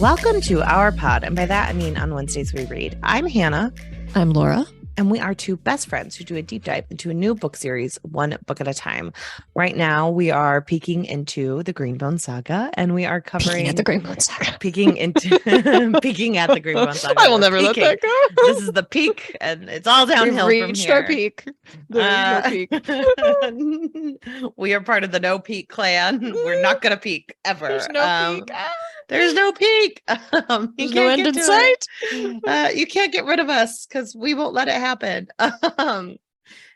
Welcome to our pod, and by that I mean on Wednesdays we read. I'm Hannah. I'm Laura. And we are two best friends who do a deep dive into a new book series, one book at a time. Right now, we are peeking into the Greenbone Saga, and we are covering Peeking at the Greenbone Saga. Peeking at the Greenbone Saga. I will never let that go. This is the peak, and it's all downhill We've from reached here. our peak. There's no peak. We are part of the no peak clan. We're not gonna peak ever. There's no peak. There's no peak. There's no end in sight. You can't get rid of us because we won't let it happen.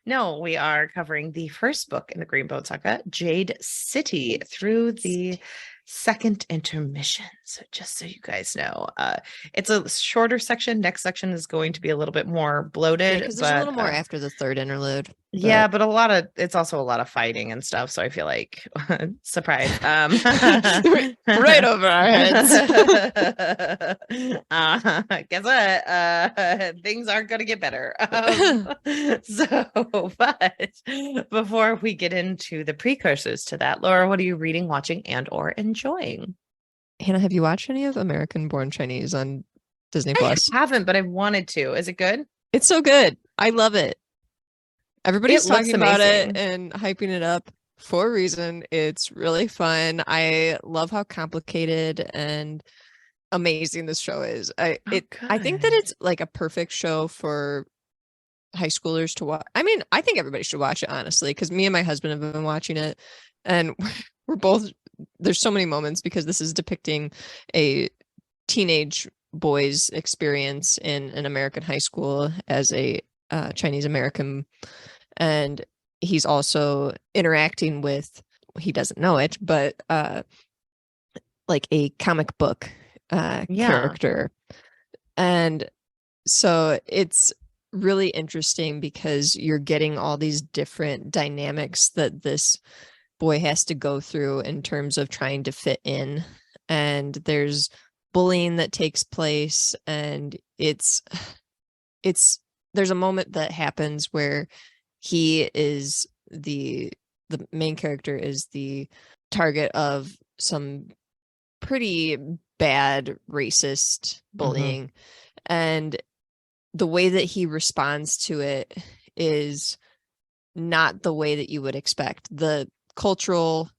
No, we are covering the first book in the Greenbone Saga, Jade City, through the second intermission. So just so you guys know, it's a shorter section. Next section is going to be a little bit more bloated. Because there's a little more after the third interlude. Yeah, but it's also a lot of fighting and stuff. So I feel like surprise. Right over our heads. Guess what? Things aren't going to get better. But before we get into the precursors to that, Laura, what are you reading, watching, and or enjoying? Hannah, have you watched any of American Born Chinese on Disney Plus? I haven't, but I wanted to. Is it good? It's so good. I love it. Everybody's talking about amazing. it and hyping it up for a reason. It's really fun. I love how complicated and amazing this show is. I think that it's like a perfect show for high schoolers to watch. I mean, I think everybody should watch it, honestly, because me and my husband have been watching it, and we're both, there's so many moments because this is depicting a teenage boy's experience in an American high school as a Chinese American. And he's also interacting with, he doesn't know it, but like a comic book character. And so it's really interesting because you're getting all these different dynamics that this boy has to go through in terms of trying to fit in. And there's bullying that takes place, and there's a moment that happens where he is the main character is the target of some pretty bad racist bullying. And the way that he responds to it is not the way that you would expect. The cultural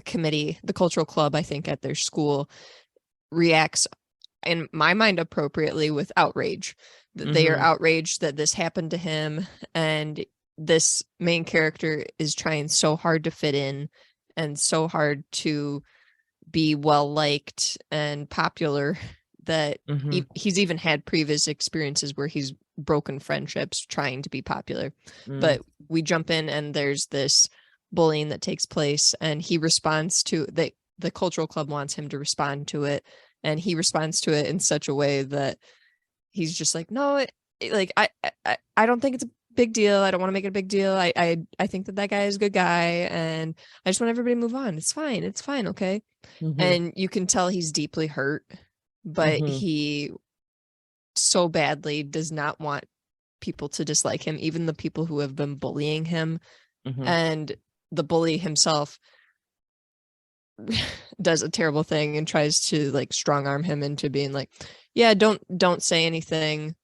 committee, the cultural club, I think, at their school reacts, in my mind, appropriately with outrage. They are outraged that this happened to him, and this main character is trying so hard to fit in and so hard to be well liked and popular that he's even had previous experiences where he's broken friendships trying to be popular. But we jump in and there's this bullying that takes place, and he responds to the cultural club wants him to respond to it, and he responds to it in such a way that he's just like, no, I don't think it's a big deal. I don't want to make it a big deal. I think that guy is a good guy, and I just want everybody to move on. It's fine. Okay. And you can tell he's deeply hurt, but he so badly does not want people to dislike him, even the people who have been bullying him. And the bully himself does a terrible thing and tries to like strong arm him into being like, yeah, don't say anything,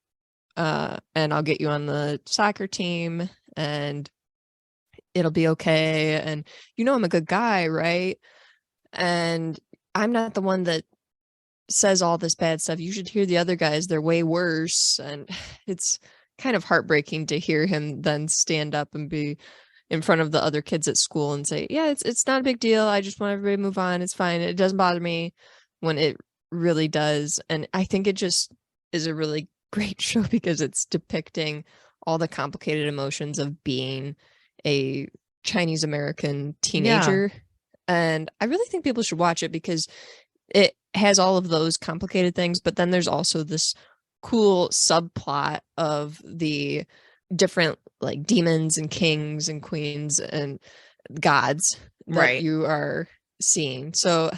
and I'll get you on the soccer team and it'll be okay, and I'm a good guy, right? And I'm not the one that says all this bad stuff. You should hear the other guys, they're way worse. And it's kind of heartbreaking to hear him then stand up and be in front of the other kids at school and say, yeah, it's not a big deal. I just want everybody to move on. It's fine. It doesn't bother me, when it really does. And I think it just is a really great show because it's depicting all the complicated emotions of being a Chinese American teenager. And I really think people should watch it because it has all of those complicated things, but then there's also this cool subplot of the different like demons and kings and queens and gods that you are seeing. So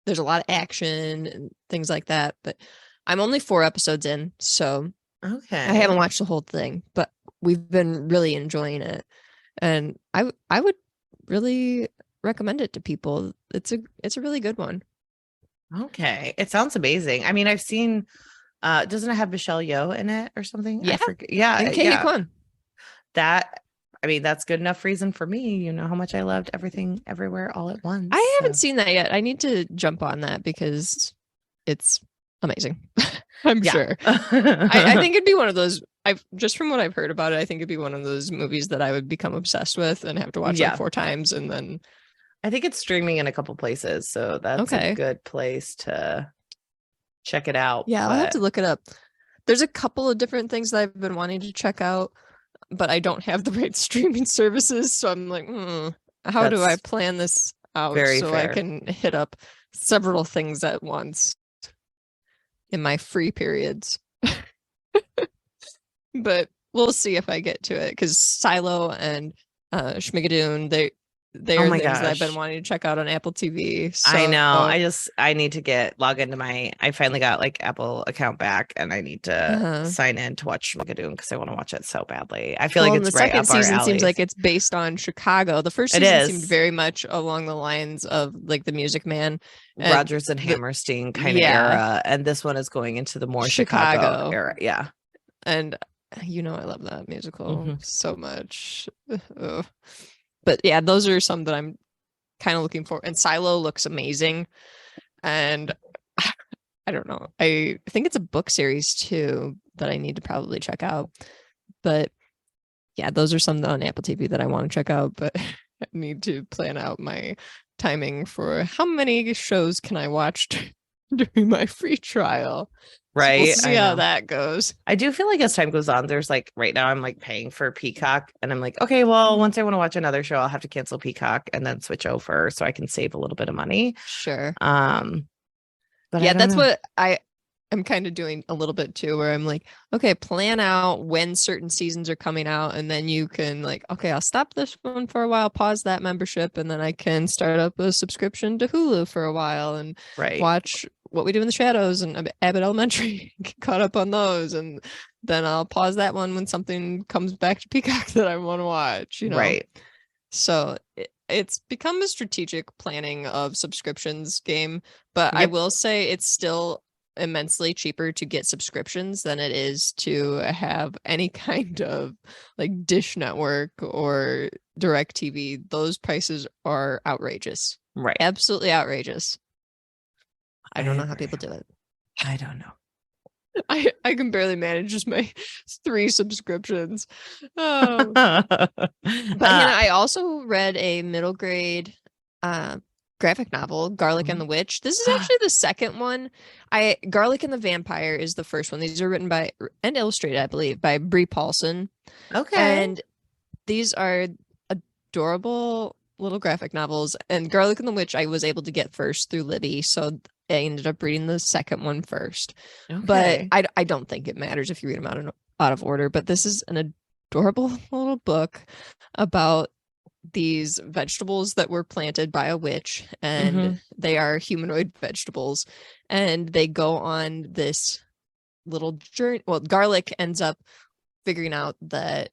there's a lot of action and things like that, but I'm only 4 episodes in, so I haven't watched the whole thing, but we've been really enjoying it, and I would really recommend it to people. It's a really good one. Okay. It sounds amazing. I mean, I've seen doesn't it have Michelle Yeoh in it or something? I Yeah, forget. Yeah, and Katie yeah. Kwan. That I mean, that's good enough reason for me. You know how much I loved Everything Everywhere All at Once. I haven't So seen that yet. I need to jump on that because it's amazing. I'm yeah. sure. I think it'd be one of those. I've just from what I've heard about it, I think it'd be one of those movies that I would become obsessed with and have to watch like Yeah. 4 times and then I think it's streaming in a couple places, so that's a okay. good place to check it out. Yeah, I'll have to But look it up. There's a couple of different things that I've been wanting to check out, but I don't have the right streaming services, so I'm like, how do I that's plan this out very so I fair. can hit up several things at once in my free periods? But we'll see if I get to it because Silo and Schmigadoon, they Oh are my things that I've been gosh. wanting to check out on Apple TV. I So know. I need to log into I finally got like Apple account back and I need to uh sign in to watch Schmigadoon because I want to watch it so badly. I feel like well, and the it's right second up our season seems like alleys. it's based on Chicago. The first It season seemed is very much along the lines of like the Music Man and Rogers and the Hammerstein kind of yeah, era, and this one is going into the more Chicago Chicago. era. Yeah. And I love that musical Hmm. so much. Ugh. But yeah, those are some that I'm kind of looking for. And Silo looks amazing. And I don't know. I think it's a book series too that I need to probably check out. But yeah, those are some on Apple TV that I want to check out, but I need to plan out my timing for how many shows can I watch during my free trial. So we'll Right. see I how know. that goes. I do feel like as time goes on, there's like right now I'm like paying for Peacock and I'm like, okay, well, once I want to watch another show, I'll have to cancel Peacock and then switch over so I can save a little bit of money. Sure. Um, but I Yeah, don't that's know. what I'm kind of doing a little bit too, where I'm like, okay, plan out when certain seasons are coming out, and then you can like, okay, I'll stop this one for a while, pause that membership, and then I can start up a subscription to Hulu for a while and Right. watch What We Do in the Shadows and Abbott Elementary, get caught up on those, and then I'll pause that one when something comes back to Peacock that I want to watch. Right. So it's become a strategic planning of subscriptions game, but I Yep. will say it's still immensely cheaper to get subscriptions than it is to have any kind of like Dish Network or Direct TV. Those prices are outrageous. Right. Absolutely outrageous. I don't know how agree. people do it. I don't know. I can barely manage just my 3 subscriptions. Oh. But I also read a middle grade graphic novel, Garlic and the Witch. This is actually the second one. Garlic and the Vampire is the first one. These are written by and illustrated, I believe, by Bree Paulsen. Okay. And these are adorable little graphic novels. And Garlic and the Witch I was able to get first through Libby, so I ended up reading the second one first. Okay. But I don't think it matters if you read them out of order. But this is an adorable little book about these vegetables that were planted by a witch, and they are humanoid vegetables, and they go on this little journey. Well, Garlic ends up figuring out that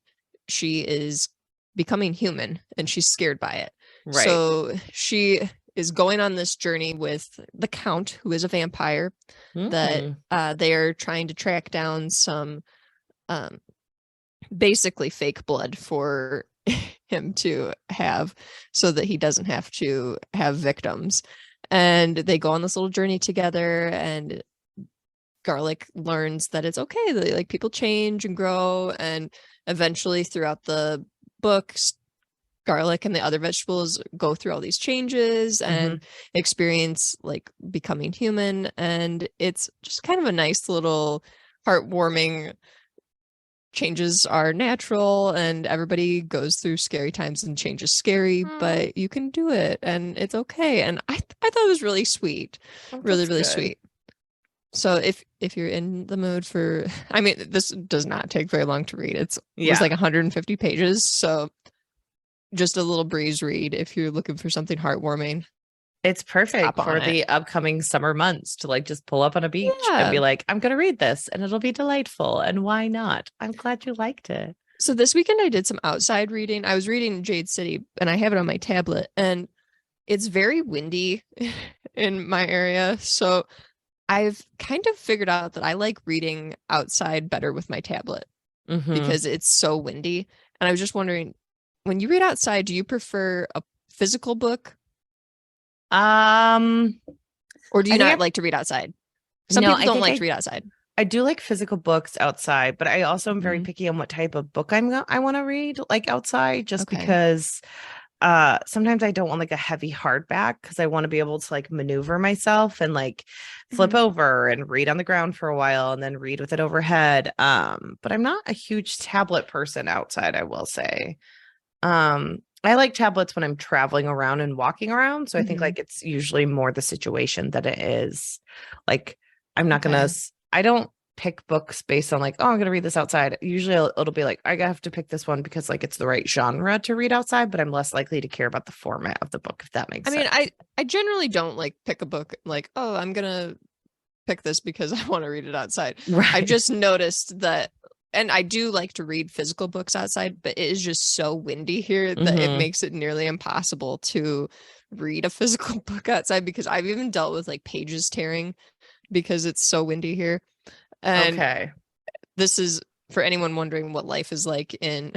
she is becoming human and she's scared by it. Right. So she is going on this journey with the Count, who is a vampire, that they are trying to track down some basically fake blood for him to have so that he doesn't have to have victims. And they go on this little journey together, and Garlic learns that it's okay that like people change and grow, and eventually throughout the books Garlic and the other vegetables go through all these changes and experience like becoming human, and it's just kind of a nice little heartwarming. Changes are natural and everybody goes through scary times and change is scary, but you can do it and it's okay. And I thought it was really sweet. Really, really sweet. So if you're in the mood for, I mean, this does not take very long to read. It was like 150 pages. So just a little breeze read if you're looking for something heartwarming. It's perfect for the upcoming summer months to like just pull up on a beach and be like, I'm going to read this and it'll be delightful. And why not? I'm glad you liked it. So this weekend I did some outside reading. I was reading Jade City and I have it on my tablet, and it's very windy in my area. So I've kind of figured out that I like reading outside better with my tablet because it's so windy. And I was just wondering, when you read outside, do you prefer a physical book Um, or do I you think not like to read outside? Some no, people I don't think like to read outside. I do like physical books outside, but I also am very Mhm. picky on what type of book I want to read like outside, just Okay. because sometimes I don't want like a heavy hardback because I want to be able to like maneuver myself and like flip Mhm. over and read on the ground for a while and then read with it overhead. But I'm not a huge tablet person outside, I will say. I like tablets when I'm traveling around and walking around. So I think Mhm. like it's usually more the situation that it is. Like I'm not gonna, Okay. I don't pick books based on like, oh, I'm gonna read this outside. Usually it'll be like, I have to pick this one because like it's the right genre to read outside, but I'm less likely to care about the format of the book, if that I makes mean, sense. I generally don't like pick a book like, oh, I'm gonna pick this because I want to read it outside. I've Right. just noticed that, and I do like to read physical books outside, but it is just so windy here that it Hmm. makes it nearly impossible to read a physical book outside because I've even dealt with like pages tearing because it's so windy here. And Okay. this is for anyone wondering what life is like in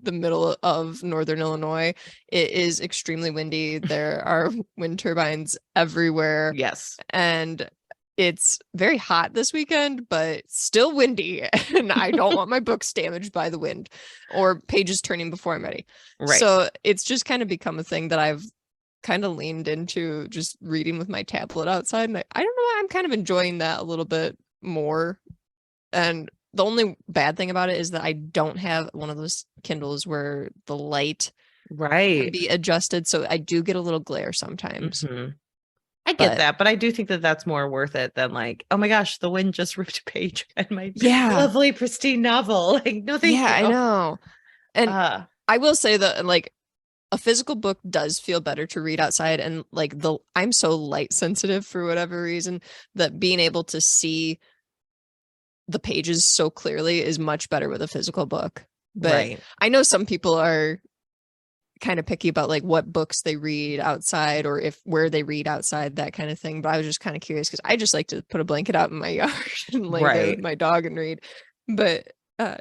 the middle of northern Illinois. It is extremely windy. There are wind turbines everywhere, Yes. and it's very hot this weekend, but still windy. And I don't want my books damaged by the wind or pages turning before I'm ready. Right. So it's just kind of become a thing that I've kind of leaned into, just reading with my tablet outside. And I don't know why I'm kind of enjoying that a little bit more. And the only bad thing about it is that I don't have one of those Kindles where the light can Right. be adjusted. So I do get a little glare sometimes. Hmm. I get But that, but I do think that that's more worth it than like, oh my gosh, the wind just ripped a page in my yeah, lovely pristine novel. Like, no, thank yeah, you. I know. And Uh, I will say that like a physical book does feel better to read outside, and like the I'm so light sensitive for whatever reason that being able to see the pages so clearly is much better with a physical book. But right. I know some people are kind of picky about like what books they read outside or if where they read outside, that kind of thing. But I was just kind of curious because I just like to put a blanket out in my yard and lay there with Right. my dog and read. But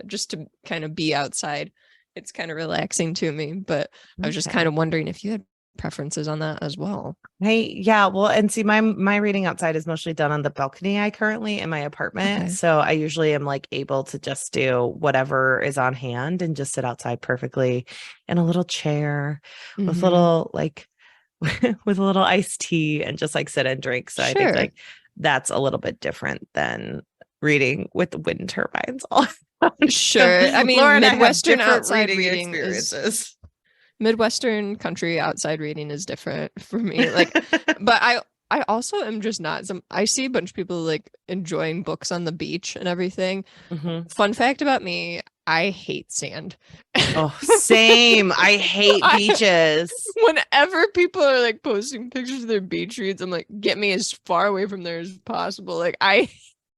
just to kind of be outside, it's kind of relaxing to me. But I was just kind Okay. of wondering if you had preferences on that as well. Hey, yeah, well, and see, my reading outside is mostly done on the balcony I currently in my apartment. Okay. So I usually am like able to just do whatever is on hand and just sit outside perfectly in a little chair with Mm-hmm. little like with a little iced tea and just like sit and drink. So I think Sure. like that's a little bit different than reading with the wind turbines all around. So Sure. I Laura mean, and I have Midwestern different outside reading reading is experiences. Midwestern country outside reading is different for me. Like, but I also am just not some I see a bunch of people like enjoying books on the beach and everything. Mhm. Fun fact about me, I hate sand. Oh, same. I hate I, beaches. whenever people are like posting pictures of their beach reads, I'm like, get me as far away from there as possible. Like I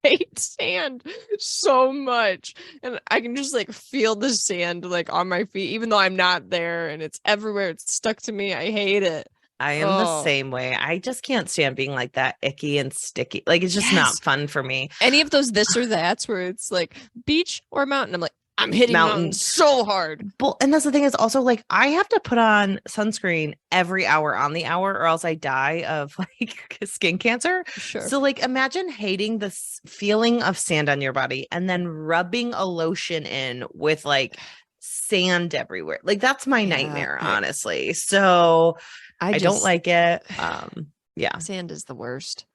hate sand so much. And I can just like feel the sand like on my feet, even though I'm not there and it's everywhere. It's stuck to me. I hate it. I am the Oh, same way. I just can't stand being like that icky and sticky. Like it's just yes. not fun for me. Any of those this or that's where it's like beach or mountain. I'm like, I'm hitting Mountain. mountains so hard. Well, and that's the thing is also like I have to put on sunscreen every hour on the hour or else I die of like skin cancer. Sure. So like imagine hating the feeling of sand on your body and then rubbing a lotion in with like sand everywhere. Like that's my Yeah. nightmare, honestly. So I I don't just like it. Yeah. sand is the worst.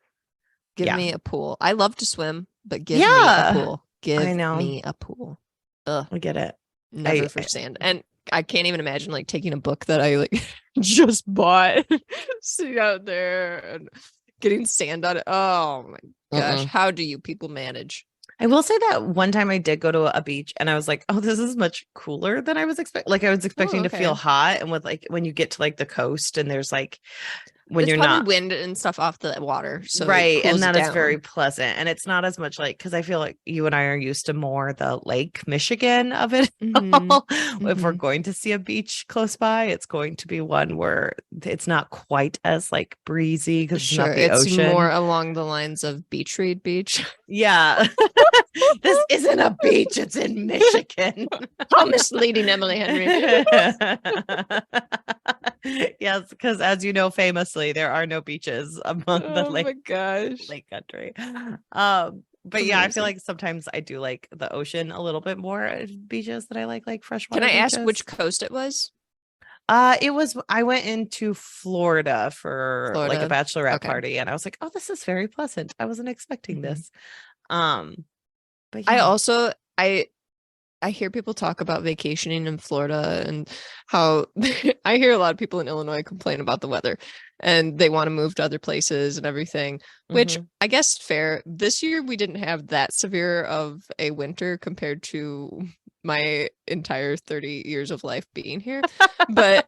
Give Yeah. me a pool. I love to swim, but give me a Yeah. pool. I Give know. me a pool. Ugh, I get it. never I for sand. And I can't even imagine like taking a book that I like just bought, sitting out there and getting sand on it. Oh my gosh. mm-mm. How do you people manage? I will say that one time I did go to a beach and I was like, oh, this is much cooler than I was expecting. Like I was Oh, expecting to feel okay. hot. And with like when you get to like the coast and there's like when it's you're probably not wind and stuff off the water, so right, and that is down. very pleasant, and it's not as much like, because I feel like you and I are used to more the Lake Michigan of it all. If we're going to see a beach close by, it's going to be one where it's not quite as like breezy because it's not the ocean. More along the lines of Reid Beach. Yeah. This isn't a beach, it's in Michigan. How misleading, Emily Henry. Yes, because as you know, famously, there are no beaches among the Oh my gosh. lake country. But yeah, I feel like sometimes I do like the ocean a little bit more beaches that I like freshwater. Can I ask which coast it was? I went into Florida for like a bachelorette party, and I was like, oh, this is very pleasant. I wasn't expecting this. But yeah. I hear people talk about vacationing in Florida and how I hear a lot of people in Illinois complain about the weather and they want to move to other places and everything, which I guess fair. This year we didn't have that severe of a winter compared to my entire 30 years of life being here. But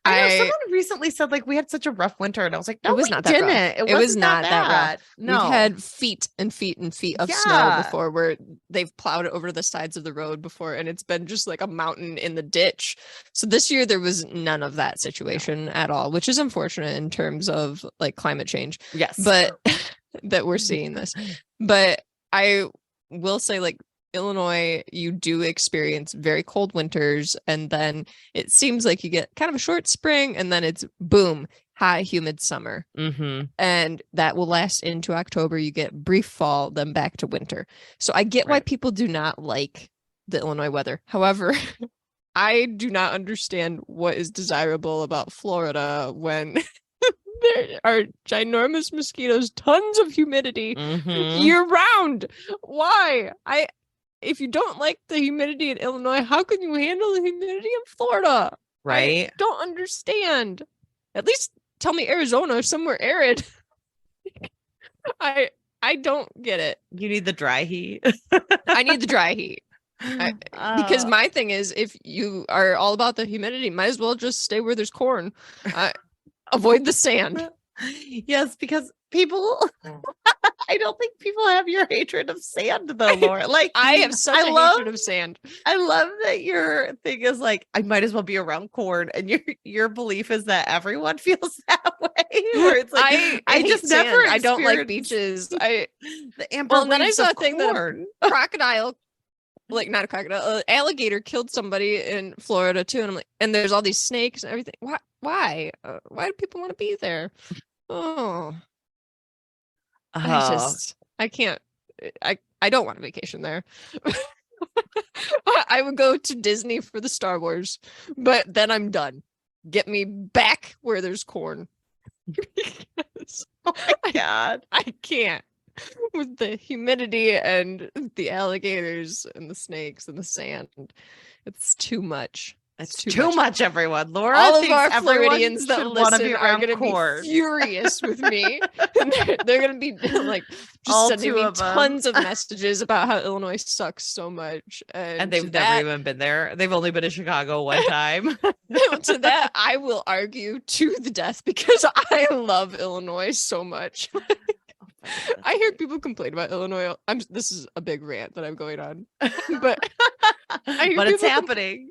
I know someone recently said like we had such a rough winter, and I was like, no, it was not that rough. It was not that rough. No, we've had feet and feet and feet of snow before, where they've plowed it over the sides of the road before, and it's been just like a mountain in the ditch. So this year there was none of that situation at all, which is unfortunate in terms of like climate change. Yes, but that we're seeing this. But I will say, like, Illinois, you do experience very cold winters, and then it seems like you get kind of a short spring, and then it's boom, high humid summer, and that will last into October. You get brief fall, then back to winter. So I get why people do not like the Illinois weather. However, I do not understand what is desirable about Florida when there are ginormous mosquitoes, tons of humidity year round. Why? If you don't like the humidity in Illinois, how can you handle the humidity in Florida? Right? I don't understand. At least tell me Arizona or somewhere arid. I don't get it. You need the dry heat. I need the dry heat. Because my thing is, if you are all about the humidity, might as well just stay where there's corn. Avoid the sand. Yes, because people I don't think people have your hatred of sand though, Laura. Like I have such a hatred of sand. I love that your thing is like, I might as well be around corn, and your belief is that everyone feels that way. Where it's like I just sand. never I don't like beaches. The amber well, then I saw a thing corn. that a crocodile, like not a crocodile, an alligator killed somebody in Florida too, and I'm like, and there's all these snakes and everything. Why do people want to be there? I can't. I don't want a vacation there. I would go to Disney for the Star Wars, but then I'm done. Get me back where there's corn. Oh my God. I can't with the humidity and the alligators and the snakes and the sand. It's too much. It's too much, everyone. Laura, all of our Floridians that listen are going to corn. be furious with me. And they're going to be like just sending me tons of messages about how Illinois sucks so much. And they've never even been there. They've only been to Chicago one time. To that, I will argue to the death because I love Illinois so much. I hear people complain about Illinois. This is a big rant that I'm going on, but it's happening.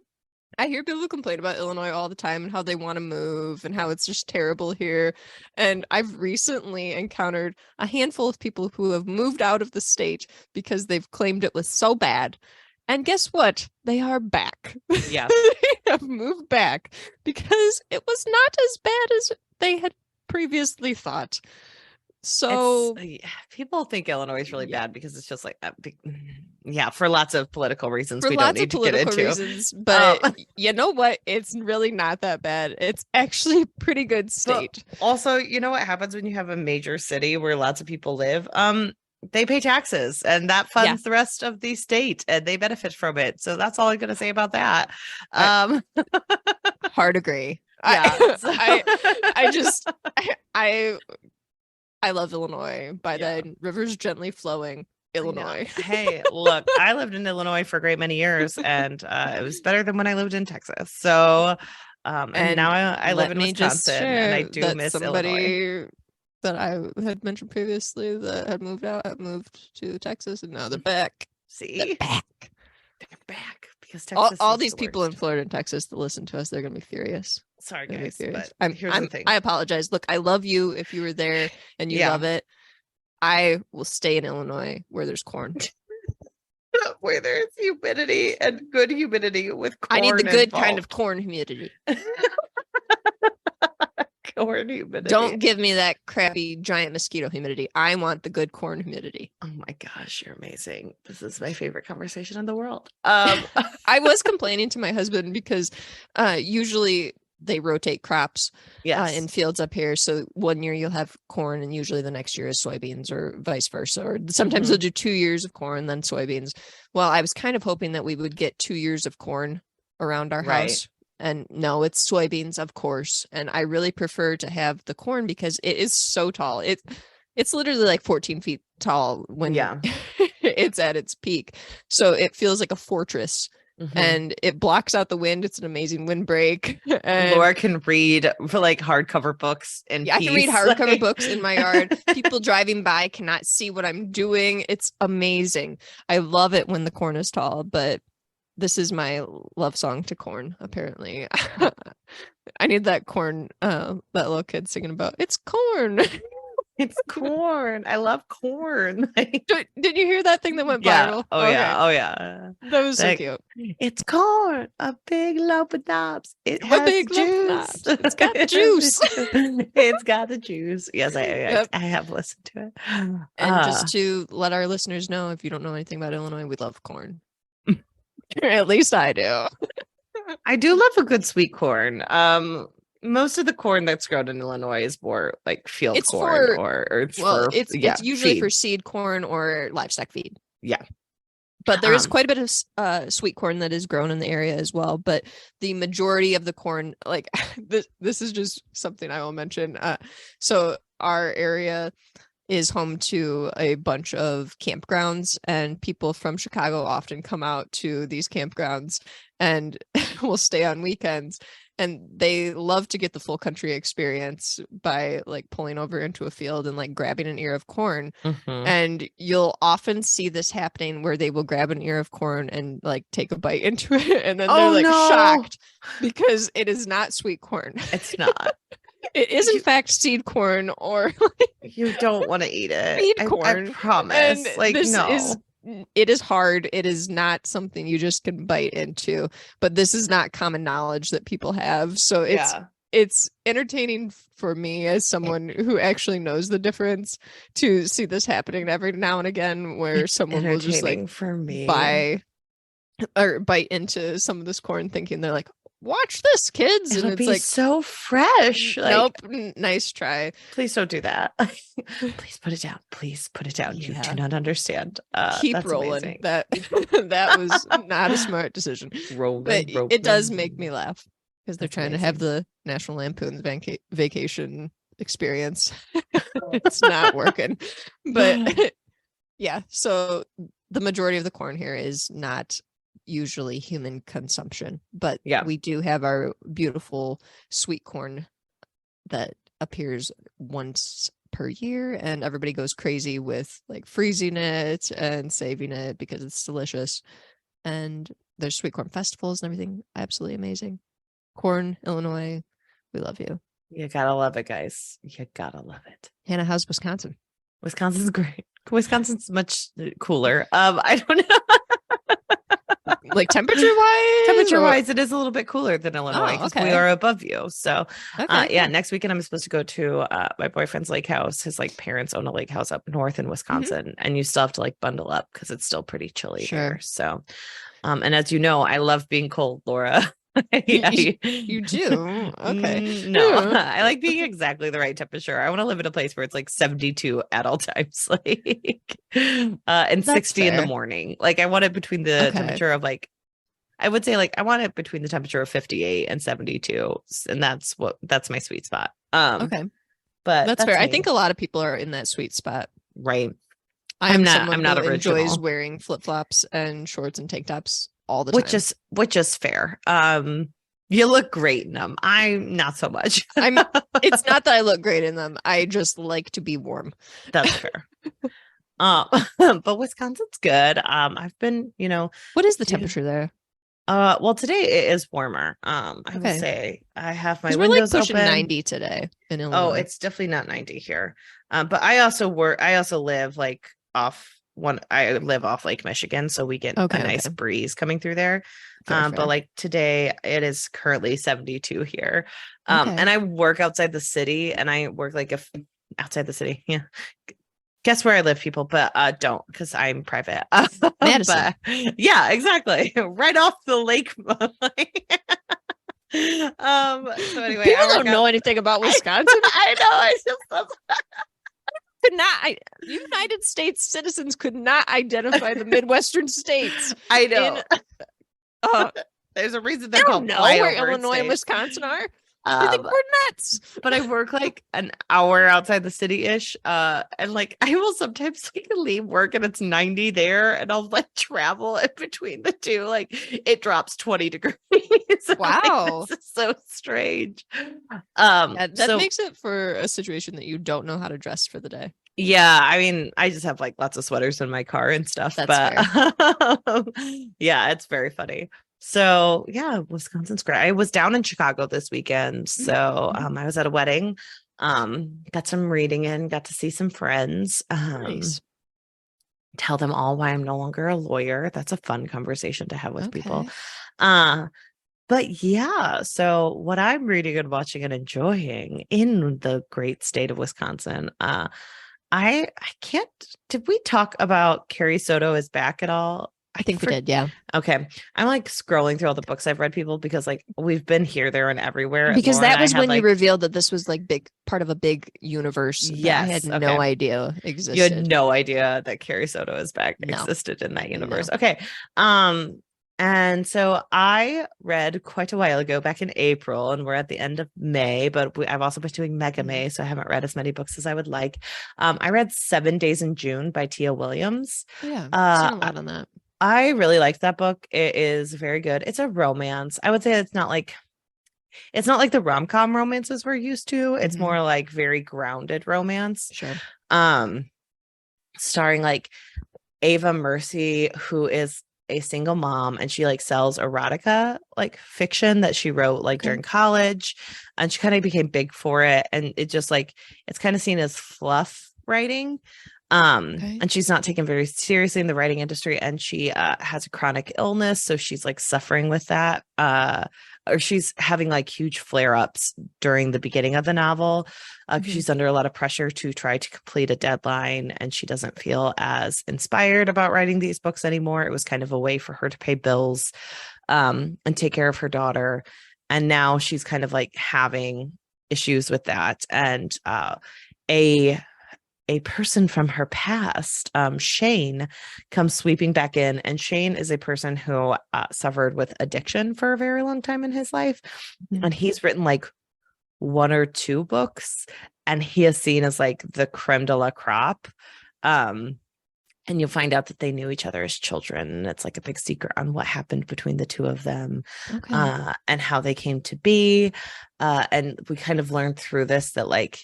I hear people complain about Illinois all the time and how they want to move and how it's just terrible here. And I've recently encountered a handful of people who have moved out of the state because they've claimed it was so bad. And guess what? They are back. Yeah. They have moved back because it was not as bad as they had previously thought. So people think Illinois is really bad because it's just like for lots of political reasons we don't need to get into. Reasons, but you know what? It's really not that bad. It's actually a pretty good state. But also, you know what happens when you have a major city where lots of people live? They pay taxes, and that funds the rest of the state, and they benefit from it. So that's all I'm going to say about that. Hard agree. Yeah. I love Illinois. By then, rivers gently flowing. Illinois. Hey, look, I lived in Illinois for a great many years, and it was better than when I lived in Texas. So And now I live in Wisconsin, and I do miss Illinois. That I had mentioned previously that had moved to Texas, and now they're back. See, they're back because Texas. All these people in Florida and Texas that listen to us, they're gonna be furious. Sorry, guys, but here's the thing. I apologize. Look, I love you if you were there and you love it. I will stay in Illinois where there's corn. Where there's humidity and good humidity with corn. I need the good kind of corn humidity. Corn humidity. Don't give me that crappy giant mosquito humidity. I want the good corn humidity. Oh my gosh, you're amazing. This is my favorite conversation in the world. I was complaining to my husband because usually they rotate crops in fields up here. So one year you'll have corn and usually the next year is soybeans or vice versa. Or sometimes they'll do 2 years of corn, then soybeans. Well, I was kind of hoping that we would get 2 years of corn around our house. And no, it's soybeans, of course. And I really prefer to have the corn because it is so tall. It's literally like 14 feet tall when it's at its peak. So it feels like a fortress. And it blocks out the wind. It's an amazing windbreak. And Laura can read for like hardcover books and I can read hardcover books in my yard. People driving by cannot see what I'm doing. It's amazing. I love it when the corn is tall, but this is my love song to corn, apparently. I need that corn, that little kid singing about, it's corn. It's corn. I love corn. Did you hear that thing that went viral? Oh, okay. Yeah. That was so cute. It's corn. A big lump of knobs. It has big juice. It's got the juice. It's got the juice. Yes, I have listened to it. And just to let our listeners know, if you don't know anything about Illinois, we love corn. At least I do. I do love a good sweet corn. Most of the corn that's grown in Illinois is more like field corn it's usually feed. For seed corn or livestock feed. Yeah. But there is quite a bit of sweet corn that is grown in the area as well. But the majority of the corn, like this is just something I will mention. So our area is home to a bunch of campgrounds, and people from Chicago often come out to these campgrounds and will stay on weekends. And they love to get the full country experience by like pulling over into a field and like grabbing an ear of corn. And you'll often see this happening where they will grab an ear of corn and like take a bite into it. And then they're like shocked because it is not sweet corn. It's not. It is in fact seed corn, or you don't want to eat it. Seed corn. I promise. And it is hard. It is not something you just can bite into, but this is not common knowledge that people have. So it's entertaining for me as someone who actually knows the difference to see this happening every now and again, where someone will just like for me bite into some of this corn thinking they're like, watch this, kids. It'll and it's be like so fresh. Nope. Nice try. Please don't do that. Please put it down. Please put it down. You do not understand. Keep rolling. Amazing. That was not a smart decision. Rolling. It does make me laugh because they're trying to have the National Lampoon's vacation experience. It's not working. But yeah, so the majority of the corn here is not usually human consumption, but we do have our beautiful sweet corn that appears once per year, and everybody goes crazy with like freezing it and saving it because it's delicious. And there's sweet corn festivals and everything. Absolutely amazing. Corn, Illinois, we love you. You gotta love it, guys. You gotta love it. Hannah, how's Wisconsin? Wisconsin's great. Wisconsin's much cooler. I don't know. Like temperature wise, it is a little bit cooler than Illinois because we are above you. So next weekend I'm supposed to go to my boyfriend's lake house. His like parents own a lake house up north in Wisconsin, and you still have to like bundle up because it's still pretty chilly here. So and as you know, I love being cold, Laura. You do? Okay. No, I like being exactly the right temperature. I want to live in a place where it's like 72 at all times, like and that's 60 fair. In the morning. Like I want it between the temperature of like, I would say like I want it between the temperature of 58 and 72, and that's my sweet spot. But that's fair. Me. I think a lot of people are in that sweet spot, right? I'm not original. Enjoys wearing flip flops and shorts and tank tops all the time, which is fair. You look great in them. I'm not so much. It's not that I look great in them. I just like to be warm. That's fair. But Wisconsin's good. I've been, What is the temperature there? Well, today it is warmer. I will say I have my windows pushing open. 90 today in Illinois. Oh, it's definitely not 90 here. But I also live like I live off Lake Michigan, so we get a nice breeze coming through there. Fair. But like today it is currently 72 here. And I work outside the city, and I work like outside the city. Yeah. Guess where I live, people, but don't, because I'm private. Madison. Yeah, exactly. Right off the lake. So anyway, people don't know anything about Wisconsin. I know. It's just United States citizens could not identify the Midwestern states. I know. There's a reason they don't know where Illinois and Wisconsin are. I think we're nuts. But I work like an hour outside the city-ish. And like I will sometimes like leave work and it's 90 there, and I'll like travel in between the two. Like it drops 20 degrees. Wow. Like, this is so strange. That makes it for a situation that you don't know how to dress for the day. Yeah, I mean, I just have like lots of sweaters in my car and stuff. That's fair. Yeah, it's very funny. So yeah, Wisconsin's great. I was down in Chicago this weekend. So I was at a wedding. Got some reading in, got to see some friends. Nice. Tell them all why I'm no longer a lawyer. That's a fun conversation to have with people. But yeah, so what I'm reading and watching and enjoying in the great state of Wisconsin, I can't. Did we talk about Carrie Soto is back at all? I think we did, yeah. Okay. I'm like scrolling through all the books I've read, people, because like we've been here, there, and everywhere. Because that was when you revealed that this was like big part of a big universe. Yes. I had no idea existed. You had no idea that Carrie Soto is back existed in that universe. No. Okay. And so I read quite a while ago, back in April, and we're at the end of May, but I've also been doing Mega May, so I haven't read as many books as I would like. I read 7 Days in June by Tia Williams. Yeah, I've seen a lot on that. I really liked that book. It is very good. It's a romance. I would say it's not like the rom-com romances we're used to. It's more like very grounded romance. Sure. Starring like Ava Mercy, who is a single mom, and she like sells erotica like fiction that she wrote like during college, and she kind of became big for it, and it just like it's kind of seen as fluff writing. And she's not taken very seriously in the writing industry, and she has a chronic illness, so she's like suffering with that, or she's having like huge flare-ups during the beginning of the novel, because she's under a lot of pressure to try to complete a deadline, and she doesn't feel as inspired about writing these books anymore. It was kind of a way for her to pay bills and take care of her daughter, and now she's kind of like having issues with that, and a person from her past, Shane, comes sweeping back in. And Shane is a person who suffered with addiction for a very long time in his life. And he's written like 1 or 2 books, and he is seen as like the creme de la crop. And you'll find out that they knew each other as children. And it's like a big secret on what happened between the two of them, and how they came to be. And we kind of learned through this that like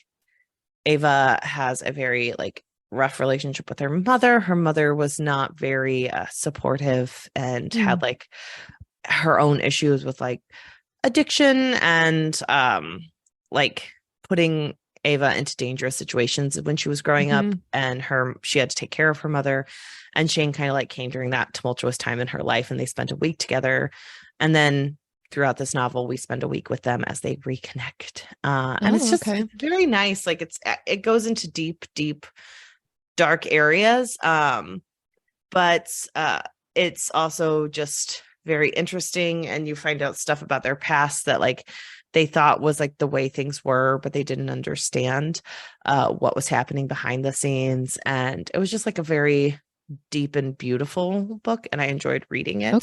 Ava has a very like rough relationship with her mother. Her mother was not very supportive, and had like her own issues with like addiction and like putting Ava into dangerous situations when she was growing up, and she had to take care of her mother. And Shane kind of like came during that tumultuous time in her life, and they spent a week together. And then throughout this novel, we spend a week with them as they reconnect. And it's just very nice. Like it goes into deep, dark areas. But it's also just very interesting. And you find out stuff about their past that like they thought was like the way things were, but they didn't understand what was happening behind the scenes. And it was just like a very deep and beautiful book, and I enjoyed reading it.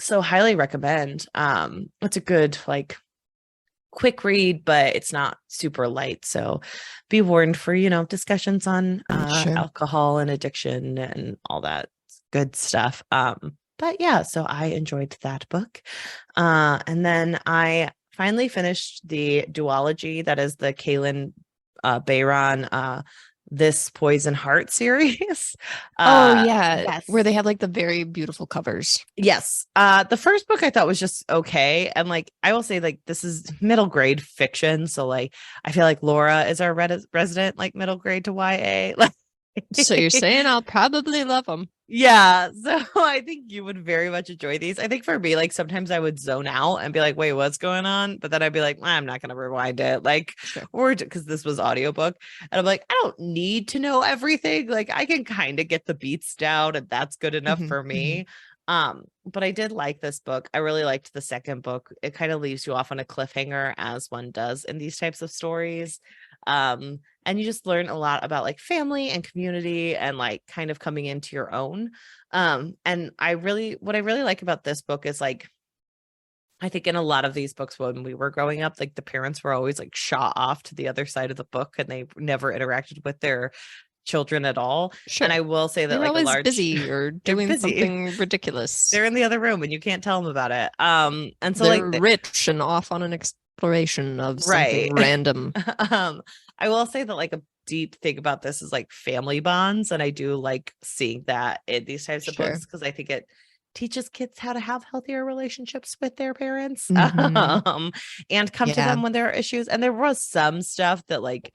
So highly recommend. It's a good like quick read, but it's not super light, so be warned for discussions on alcohol and addiction and all that good stuff. But But yeah, so I enjoyed that book. And then I finally finished the duology, that is the Kaylin Bayron This Poison Heart series. Oh yeah, Yes. where they have like the very beautiful covers. Yes. The first book I thought was just okay. And like I will say, like, this is middle grade fiction. So like I feel like Laura is our resident like middle grade to YA. Like So you're saying I'll probably love them. yeah. So I think you would very much enjoy these. I think for me, like sometimes I would zone out and be like, wait, what's going on? But then I'd be like, I'm not gonna rewind it. Like, Sure. or because this was audiobook. And I'm like, I don't need to know everything. Like I can kind of get the beats down, and that's good enough for me. But I did like this book. I really liked the second book. It kind of leaves you off on a cliffhanger, as one does in these types of stories. And you just learn a lot about like family and community and like kind of coming into your own. And what I really like about this book is like, I think in a lot of these books when we were growing up, like the parents were always like shot off to the other side of the book and they never interacted with their children at all. Sure. And I will say that they're like always a busy or doing busy. something ridiculous. They're in the other room and you can't tell them about it. And so they're like rich and off on an exploration of right. something random. I will say that like a deep thing about this is like family bonds, and I do like seeing that in these types of books because I think it teaches kids how to have healthier relationships with their parents and come to them when there are issues. And there was some stuff that like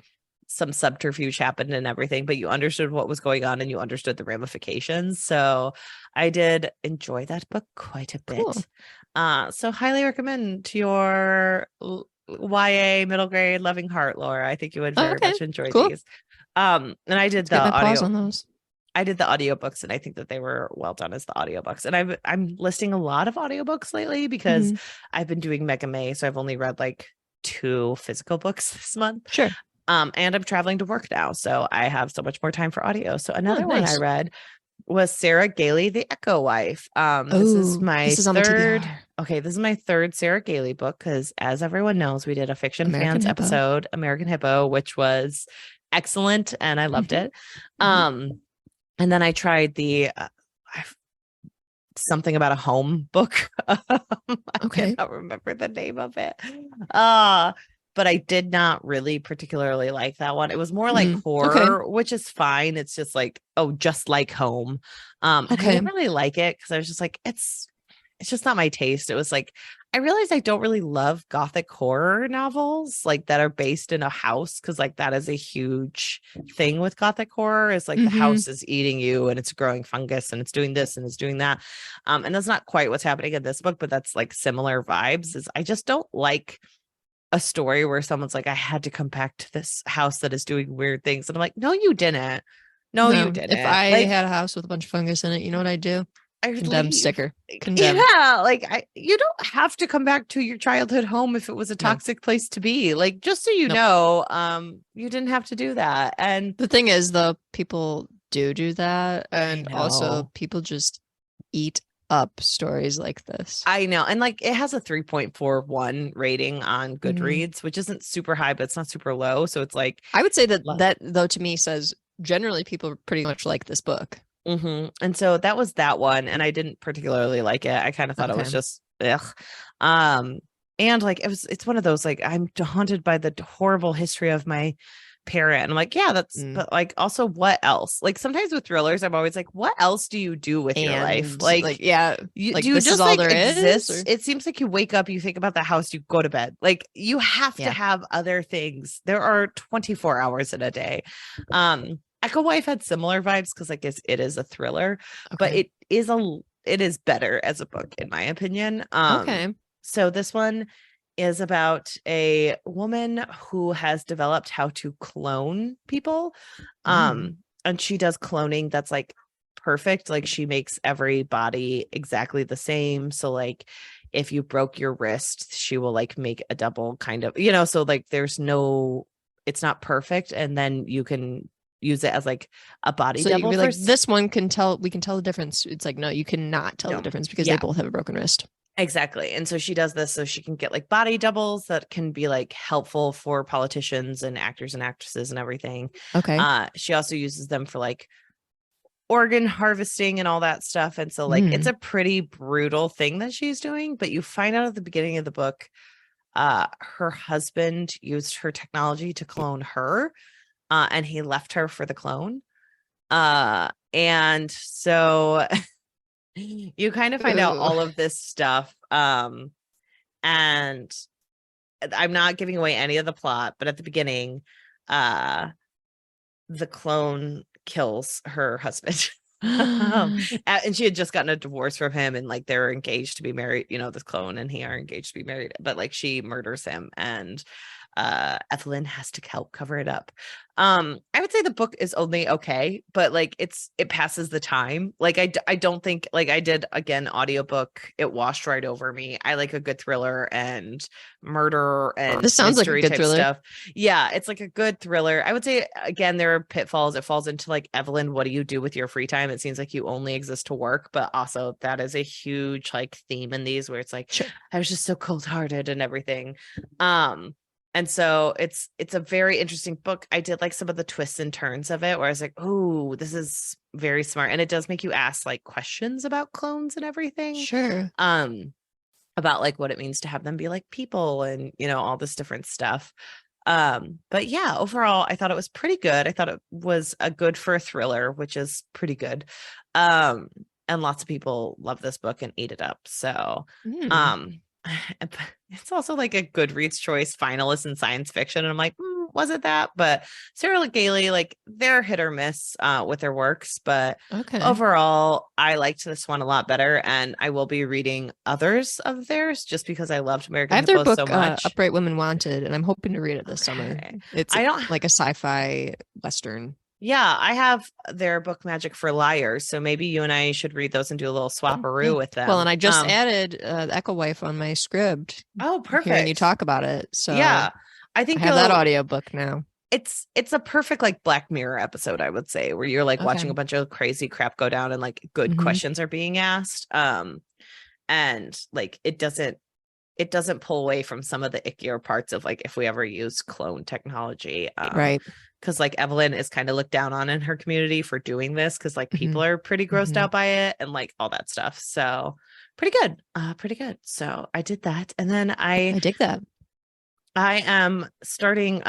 some subterfuge happened and everything, but you understood what was going on and you understood the ramifications. So I did enjoy that book quite a bit. Cool. So highly recommend to your YA middle grade loving heart, Laura. I think you would very much enjoy these. And I did the audio on those. I did the audiobooks and I think that they were well done as the audiobooks. And I'm listing a lot of audiobooks lately because I've been doing Mega May, so I've only read like 2 physical books this month. Sure. And I'm traveling to work now, so I have so much more time for audio. So another one I read was Sarah Gailey, The Echo Wife. This is my third. Okay, this is my third Sarah Gailey book because, as everyone knows, we did a Fiction Fans episode, American Hippo, which was excellent, and I loved it. And then I tried the something about a home book. I cannot remember the name of it. But I did not really particularly like that one. It was more like horror, which is fine. It's just like, just like home. I didn't really like it because I was just like, it's just not my taste. It was like, I realized I don't really love gothic horror novels like that are based in a house, because like that is a huge thing with gothic horror, is like the house is eating you and it's growing fungus and it's doing this and it's doing that. And that's not quite what's happening in this book, but that's like similar vibes. Is I just don't like a story where someone's like, I had to come back to this house that is doing weird things. And I'm like, no, you didn't. No, you didn't. If I had a house with a bunch of fungus in it, you know what I'd do? Condemn sticker. Condemn. Yeah, like you don't have to come back to your childhood home if it was a toxic place to be. Like, just so you know, you didn't have to do that. And the thing is, though, people do that, and also people just eat up stories like this. I know. And like it has a 3.41 rating on Goodreads, which isn't super high, but it's not super low. So it's like, I would say that though, to me, says generally people pretty much like this book. And so that was that one. And I didn't particularly like it. I kind of thought it was just and like it's one of those, like, I'm haunted by the horrible history of my parent. And I'm like, yeah, that's but like also what else? Like sometimes with thrillers, I'm always like, what else do you do with your life? Like you do you just like exist? It seems like you wake up, you think about the house, you go to bed. Like you have to have other things. There are 24 hours in a day. Echo Wife had similar vibes because like it is a thriller, but it is better as a book in my opinion. So this one is about a woman who has developed how to clone people. And she does cloning that's like perfect. Like she makes every body exactly the same. So like if you broke your wrist, she will like make a double kind of, so like it's not perfect. And then you can use it as like a body double. You can be like, this one we can tell the difference. It's like, no, you cannot tell the difference because they both have a broken wrist. Exactly. And so she does this so she can get like body doubles that can be like helpful for politicians and actors and actresses and everything. She also uses them for like organ harvesting and all that stuff. And so like it's a pretty brutal thing that she's doing, but you find out at the beginning of the book, her husband used her technology to clone her, and he left her for the clone. And so you kind of find out all of this stuff. And I'm not giving away any of the plot, but at the beginning, the clone kills her husband. And she had just gotten a divorce from him, and like they're engaged to be married, this clone and he are engaged to be married, but like she murders him, and Evelyn has to help cover it up. I would say the book is only okay, but like it passes the time. Like I don't think, like I did again audiobook, it washed right over me. I like a good thriller and murder and this sounds like a good thriller stuff. Yeah, it's like a good thriller. I would say again there are pitfalls. It falls into like, Evelyn, what do you do with your free time? It seems like you only exist to work, but also that is a huge like theme in these, where it's like, sure, I was just so cold-hearted and everything. And so it's a very interesting book. I did like some of the twists and turns of it, where I was like, oh, this is very smart. And it does make you ask like questions about clones and everything. Sure. About like what it means to have them be like people, and all this different stuff. But yeah, overall, I thought it was pretty good. I thought it was a good for a thriller, which is pretty good. And lots of people love this book and ate it up. So, it's also like a Goodreads choice finalist in science fiction, and I'm like, was it that? But Sarah Gailey, like they're hit or miss with their works, but overall I liked this one a lot better, and I will be reading others of theirs just because I loved American I have their Hippos book so much. Upright Women Wanted, and I'm hoping to read it this summer. It's like a sci-fi western. Yeah, I have their book Magic for Liars, so maybe you and I should read those and do a little swapperoo with them. Well, and I just added the Echo Wife on my script. Oh, perfect. Hearing you talk about it. So yeah, I think I have that audiobook now. It's a perfect like Black Mirror episode, I would say, where you're like watching a bunch of crazy crap go down, and like good questions are being asked. And like it doesn't pull away from some of the ickier parts of like if we ever use clone technology. Right. Because like Evelyn is kind of looked down on in her community for doing this, because like people are pretty grossed out by it and like all that stuff. So pretty good. So I did that, and then I dig that. I am starting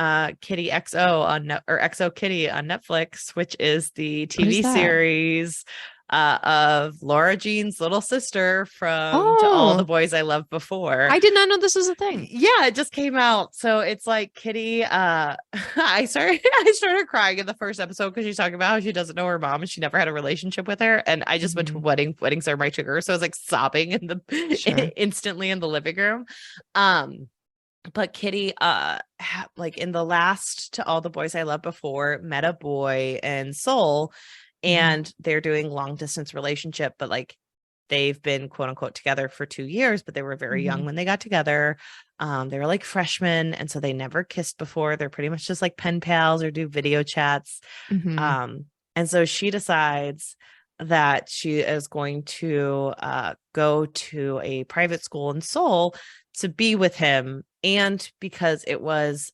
Kitty XO or XO Kitty on Netflix, which is the TV series of Laura Jean's little sister from To All the Boys I Loved Before. I did not know this was a thing. Yeah, it just came out. So it's like Kitty, I started crying in the first episode because she's talking about how she doesn't know her mom and she never had a relationship with her. And I just went to weddings are my trigger. So I was like sobbing in the instantly in the living room. But Kitty, like in the last To All the Boys I Loved Before, met a boy in Seoul, and they're doing long distance relationship, but like they've been quote unquote together for 2 years, but they were very young when they got together. They were like freshmen, and so they never kissed before. They're pretty much just like pen pals or do video chats. And so she decides that she is going to go to a private school in Seoul to be with him. And because it was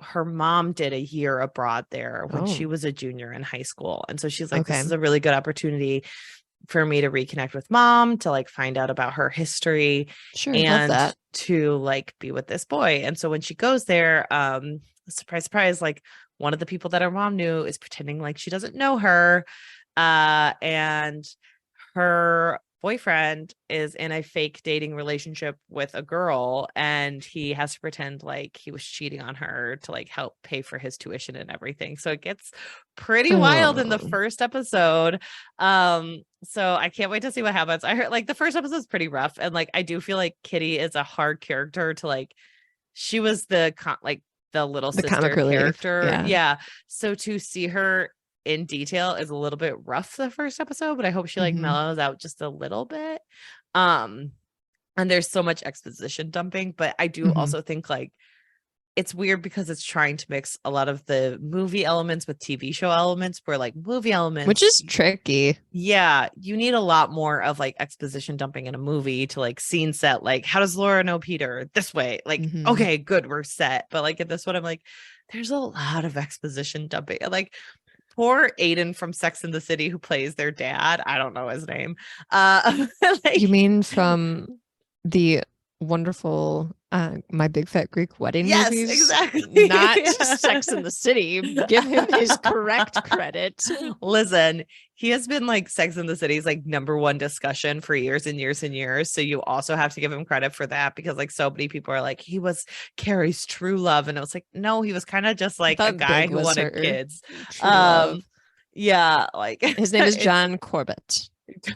her mom did a year abroad there when she was a junior in high school. And so she's like, this is a really good opportunity for me to reconnect with mom, to like find out about her history, and to like be with this boy. And so when she goes there, surprise, surprise, like one of the people that her mom knew is pretending like she doesn't know her. And her boyfriend is in a fake dating relationship with a girl, and he has to pretend like he was cheating on her to like help pay for his tuition and everything. So it gets pretty wild in the first episode. So I can't wait to see what happens. I heard like the first episode is pretty rough, and like I do feel like Kitty is a hard character to like. She was the little sister character. Yeah. So to see her in detail is a little bit rough the first episode, but I hope she like mellows out just a little bit. And there's so much exposition dumping, but I do also think like it's weird because it's trying to mix a lot of the movie elements with TV show elements, where like movie elements, which is tricky. Yeah, you need a lot more of like exposition dumping in a movie to like scene set, like how does Laura know Peter this way? Like, okay, good, we're set. But like in this one, I'm like, there's a lot of exposition dumping. Like poor Aiden from Sex and the City who plays their dad. I don't know his name. You mean from the wonderful My Big Fat Greek Wedding yes, movies? exactly. Not Sex in the City. Give him his correct credit. Listen, he has been like Sex in the City's like #1 discussion for years and years and years. So you also have to give him credit for that, because like so many people are like, he was Carrie's true love. And it was like, no, he was kind of just like a guy who wanted kids. True love. Yeah, like his name is John Corbett.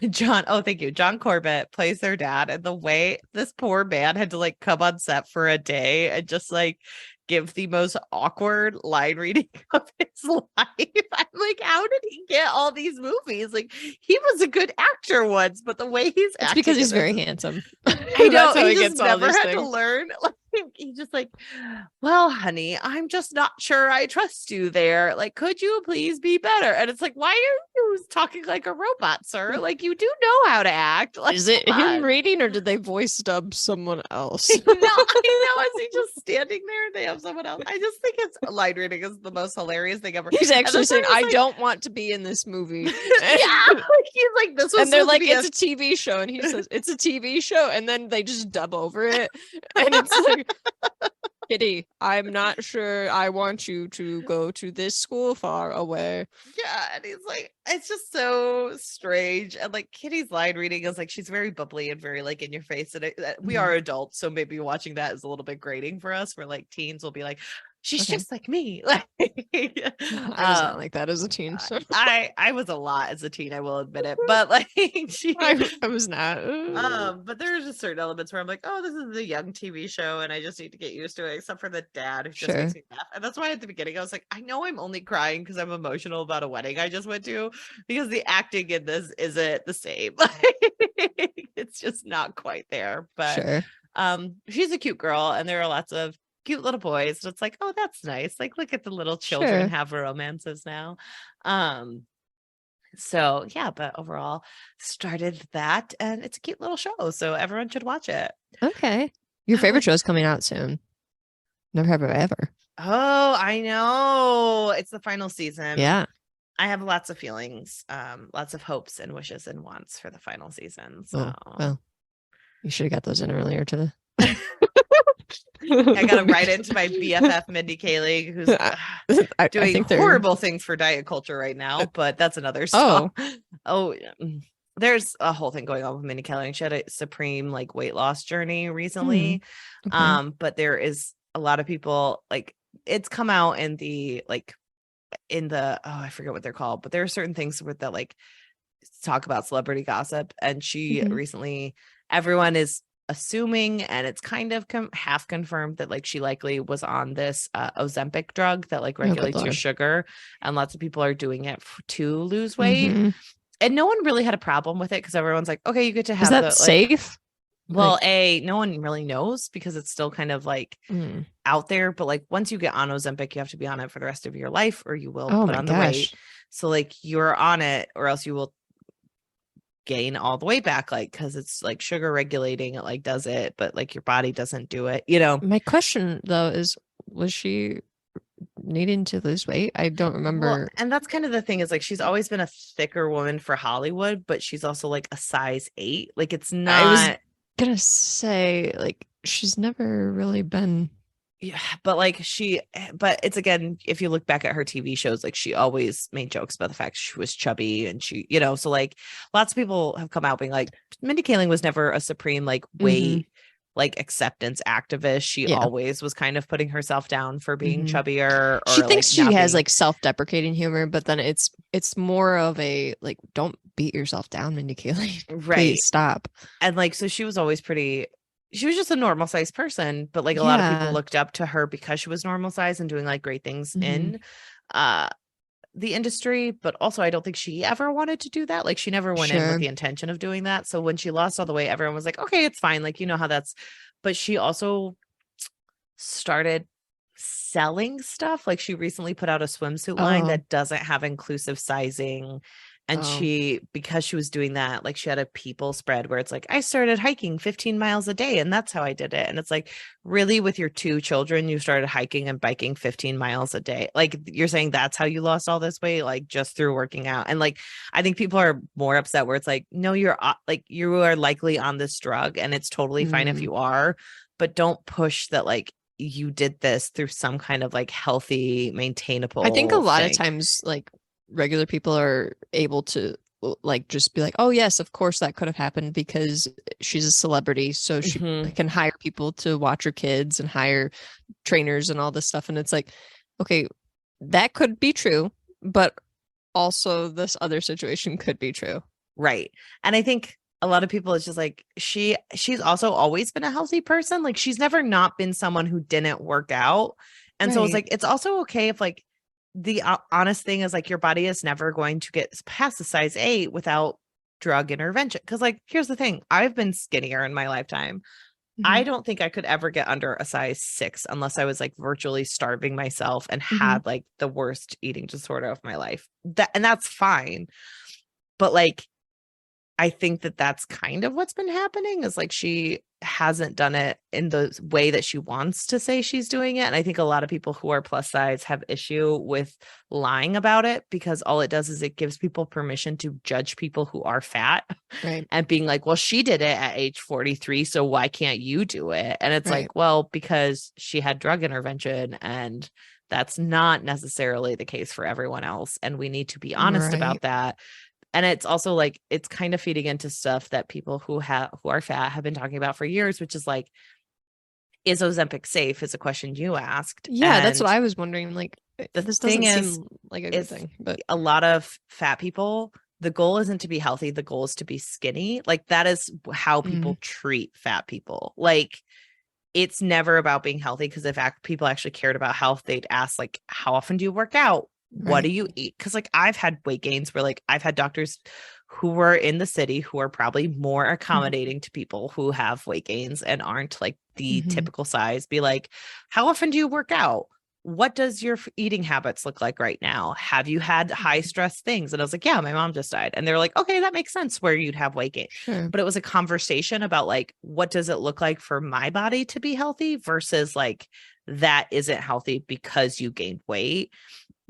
John, oh, thank you. John Corbett plays their dad. And the way this poor man had to like come on set for a day and just like give the most awkward line reading of his life. I'm like, how did he get all these movies? Like, he was a good actor once, but the way he's acting, because he's very handsome. I know. He just never had to learn. Like, he just like, well, honey, I'm just not sure I trust you there. Like, could you please be better? And it's like, why are you talking like a robot, sir? Like, you do know how to act. Like, is it him reading, or did they voice dub someone else? No, I know. Is he just standing there and they have someone else? I just think it's line reading is the most hilarious thing ever. He's actually saying, I don't want to be in this movie. Yeah. Like, he's like, this was, and they're like, it's a TV show. And he says, it's a TV show. And then they just dub over it. And it's like, Kitty, I'm not sure I want you to go to this school far away. Yeah, and he's like, it's just so strange. And like Kitty's line reading is like, she's very bubbly and very like in your face. And we are adults, so maybe watching that is a little bit grating for us. Where like teens will be like, she's just like me. Like, I was not like that as a teen. So. I was a lot as a teen, I will admit it. But like I was not. But there's just certain elements where I'm like, oh, this is a young TV show, and I just need to get used to it, except for the dad who just makes me laugh. And that's why at the beginning I was like, I know I'm only crying because I'm emotional about a wedding I just went to, because the acting in this isn't the same. It's just not quite there. But she's a cute girl, and there are lots of cute little boys. So it's like, oh, that's nice. Like, look at the little children have romances now. So yeah, but overall started that, and it's a cute little show, so everyone should watch it. Okay. Your favorite show is coming out soon. Never have I ever. Oh, I know. It's the final season. Yeah. I have lots of feelings, lots of hopes and wishes and wants for the final season. So well, you should have got those in earlier to the I got him right into my BFF Mindy Kaling, who's doing horrible things for diet culture right now, but that's another song. Oh, there's a whole thing going on with Mindy Kaling. She had a supreme like weight loss journey recently. But there is a lot of people, like, it's come out in the I forget what they're called, but there are certain things with that like talk about celebrity gossip, and she recently, everyone is assuming, and it's kind of half confirmed, that like she likely was on this Ozempic drug that like regulates your sugar, and lots of people are doing it to lose weight, and no one really had a problem with it, because everyone's like, okay, you get to have safe. Well, no one really knows, because it's still kind of like out there, but like once you get on Ozempic, you have to be on it for the rest of your life, or you will put on the weight. So like you're on it, or else you will gain all the way back, like, because it's like sugar regulating, it like does it, but like your body doesn't do it, you know. My question though is, was she needing to lose weight? I don't remember. Well, and that's kind of the thing, is like she's always been a thicker woman for Hollywood, but she's also like a size 8. Like, it's not, I was gonna say, like, she's never really been. Yeah, but but it's, again, if you look back at her TV shows, like she always made jokes about the fact she was chubby, and she, you know, so like lots of people have come out being like, Mindy Kaling was never a supreme like weight like acceptance activist. She always was kind of putting herself down for being chubbier. Or she thinks like she has like self-deprecating humor, but then it's more of a like, don't beat yourself down, Mindy Kaling. Right. Please stop. And like, so she was always she was just a normal sized person, but like a lot of people looked up to her because she was normal size and doing like great things in the industry. But also, I don't think she ever wanted to do that. Like, she never went in with the intention of doing that. So when she lost all the weight, everyone was like, okay, it's fine. Like, you know how that's, but she also started selling stuff. Like, she recently put out a swimsuit line that doesn't have inclusive sizing. And because she was doing that, like she had a people spread where it's like, I started hiking 15 miles a day and that's how I did it. And it's like, really, with your 2 children, you started hiking and biking 15 miles a day. Like, you're saying that's how you lost all this weight, like just through working out. And like, I think people are more upset where it's like, no, you're like, you are likely on this drug and it's totally fine if you are, but don't push that like you did this through some kind of like healthy, maintainable I think a lot thing. of times like regular people are able to like just be like, oh yes, of course that could have happened because she's a celebrity, so she can hire people to watch her kids and hire trainers and all this stuff. And it's like, okay, that could be true, but also this other situation could be true. Right. And I think a lot of people, it's just like she's also always been a healthy person. Like, she's never not been someone who didn't work out. And so it's like, it's also okay if like the honest thing is like your body is never going to get past the size 8 without drug intervention. Cause like, here's the thing. I've been skinnier in my lifetime. I don't think I could ever get under a size 6 unless I was like virtually starving myself and had like the worst eating disorder of my life. And that's fine. But like, I think that that's kind of what's been happening is like she hasn't done it in the way that she wants to say she's doing it. And I think a lot of people who are plus size have issue with lying about it because all it does is it gives people permission to judge people who are fat and being like, well, she did it at age 43. So why can't you do it? And it's like, well, because she had drug intervention and that's not necessarily the case for everyone else. And we need to be honest about that. And it's also like, it's kind of feeding into stuff that people who are fat have been talking about for years, which is like, is Ozempic safe is a question you asked. Yeah, that's what I was wondering. Like, this thing is like a good thing, but a lot of fat people, the goal isn't to be healthy. The goal is to be skinny. Like, that is how people treat fat people. Like, it's never about being healthy. Cause if people actually cared about health, they'd ask like, how often do you work out? What do you eat? Because like I've had weight gains where like I've had doctors who were in the city who are probably more accommodating to people who have weight gains and aren't like the typical size be like, how often do you work out? What does your eating habits look like right now? Have you had high stress things? And I was like, yeah, my mom just died. And they're like, okay, that makes sense where you'd have weight gain. But it was a conversation about like, what does it look like for my body to be healthy versus like, that isn't healthy because you gained weight.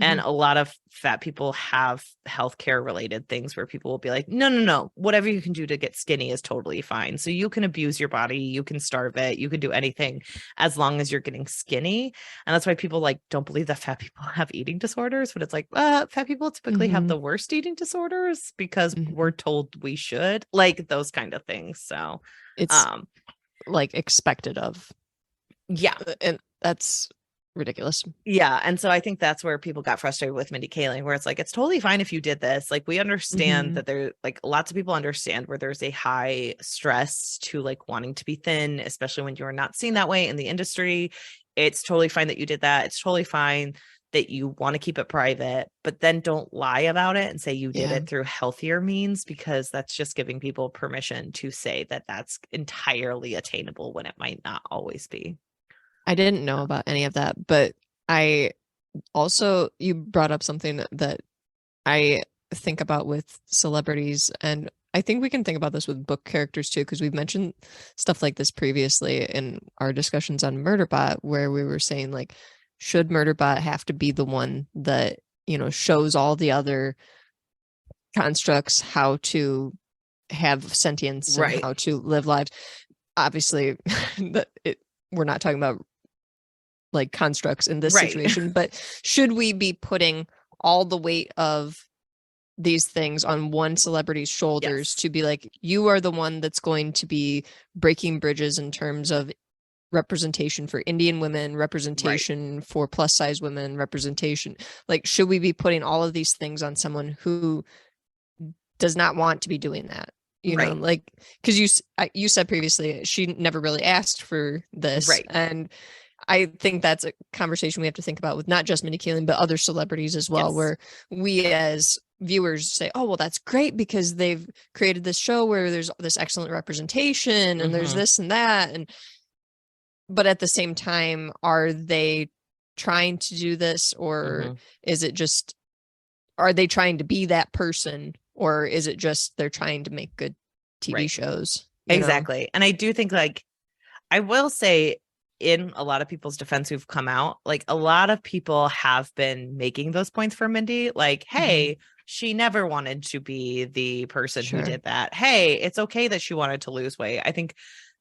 And a lot of fat people have healthcare related things where people will be like, no, whatever you can do to get skinny is totally fine. So you can abuse your body, you can starve it, you can do anything as long as you're getting skinny. And that's why people like don't believe that fat people have eating disorders, but it's like, fat people typically have the worst eating disorders because we're told we should, like those kind of things. So it's like expected of. Yeah. And that's ridiculous. Yeah. And so I think that's where people got frustrated with Mindy Kaling, where it's like, it's totally fine if you did this. Like, we understand that there, like, lots of people understand where there's a high stress to like wanting to be thin, especially when you're not seen that way in the industry. It's totally fine that you did that. It's totally fine that you want to keep it private, but then don't lie about it and say you did it through healthier means, because that's just giving people permission to say that that's entirely attainable when it might not always be. I didn't know about any of that, but I also, you brought up something that I think about with celebrities, and I think we can think about this with book characters too, because we've mentioned stuff like this previously in our discussions on Murderbot, where we were saying like, should Murderbot have to be the one that, you know, shows all the other constructs how to have sentience and how to live lives? Obviously, we're not talking about like constructs in this situation, but should we be putting all the weight of these things on one celebrity's shoulders to be like, you are the one that's going to be breaking bridges in terms of representation for Indian women, representation for plus size women, representation? Like, should we be putting all of these things on someone who does not want to be doing that? You know, like, because you said previously she never really asked for this, and I think that's a conversation we have to think about with not just Mindy Kaling, but other celebrities as well, where we as viewers say, oh, well, that's great because they've created this show where there's this excellent representation and there's this and that. But at the same time, are they trying to do this, or is it just, are they trying to be that person or is it just they're trying to make good TV shows? Exactly. And I do think, like, I will say, in a lot of people's defense who've come out, like, a lot of people have been making those points for Mindy, like, hey, she never wanted to be the person who did that. Hey, it's okay that she wanted to lose weight. I think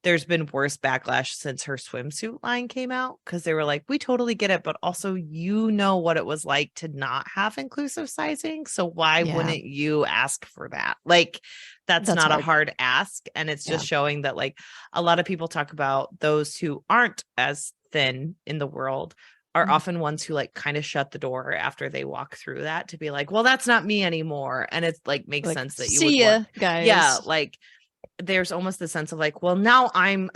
there's been worse backlash since her swimsuit line came out, because they were like, we totally get it, but also, you know what it was like to not have inclusive sizing, so why wouldn't you ask for that? Like, that's not hard. A hard ask. And it's just showing that, like, a lot of people talk about those who aren't as thin in the world are often ones who, like, kind of shut the door after they walk through that, to be like, well, that's not me anymore. And it's like, makes sense that you would want, guys. Yeah, like, there's almost the sense of like, well, now I'm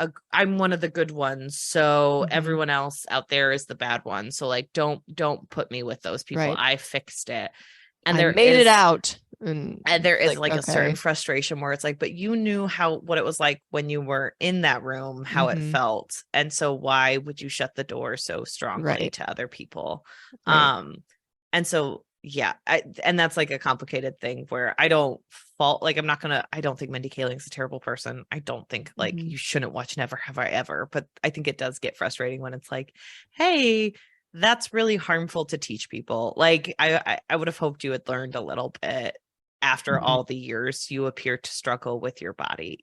one of the good ones, so everyone else out there is the bad one, so, like, don't put me with those people. I fixed it, and I made it out. And there is like a certain frustration where it's like, but you knew what it was like when you were in that room, how it felt, and so why would you shut the door so strongly to other people? And so and that's like a complicated thing where I don't fault, like, I don't think Mindy Kaling's a terrible person. I don't think, like, you shouldn't watch Never Have I Ever, but I think it does get frustrating when it's like, hey, that's really harmful to teach people. Like, I would have hoped you had learned a little bit after all the years you appear to struggle with your body,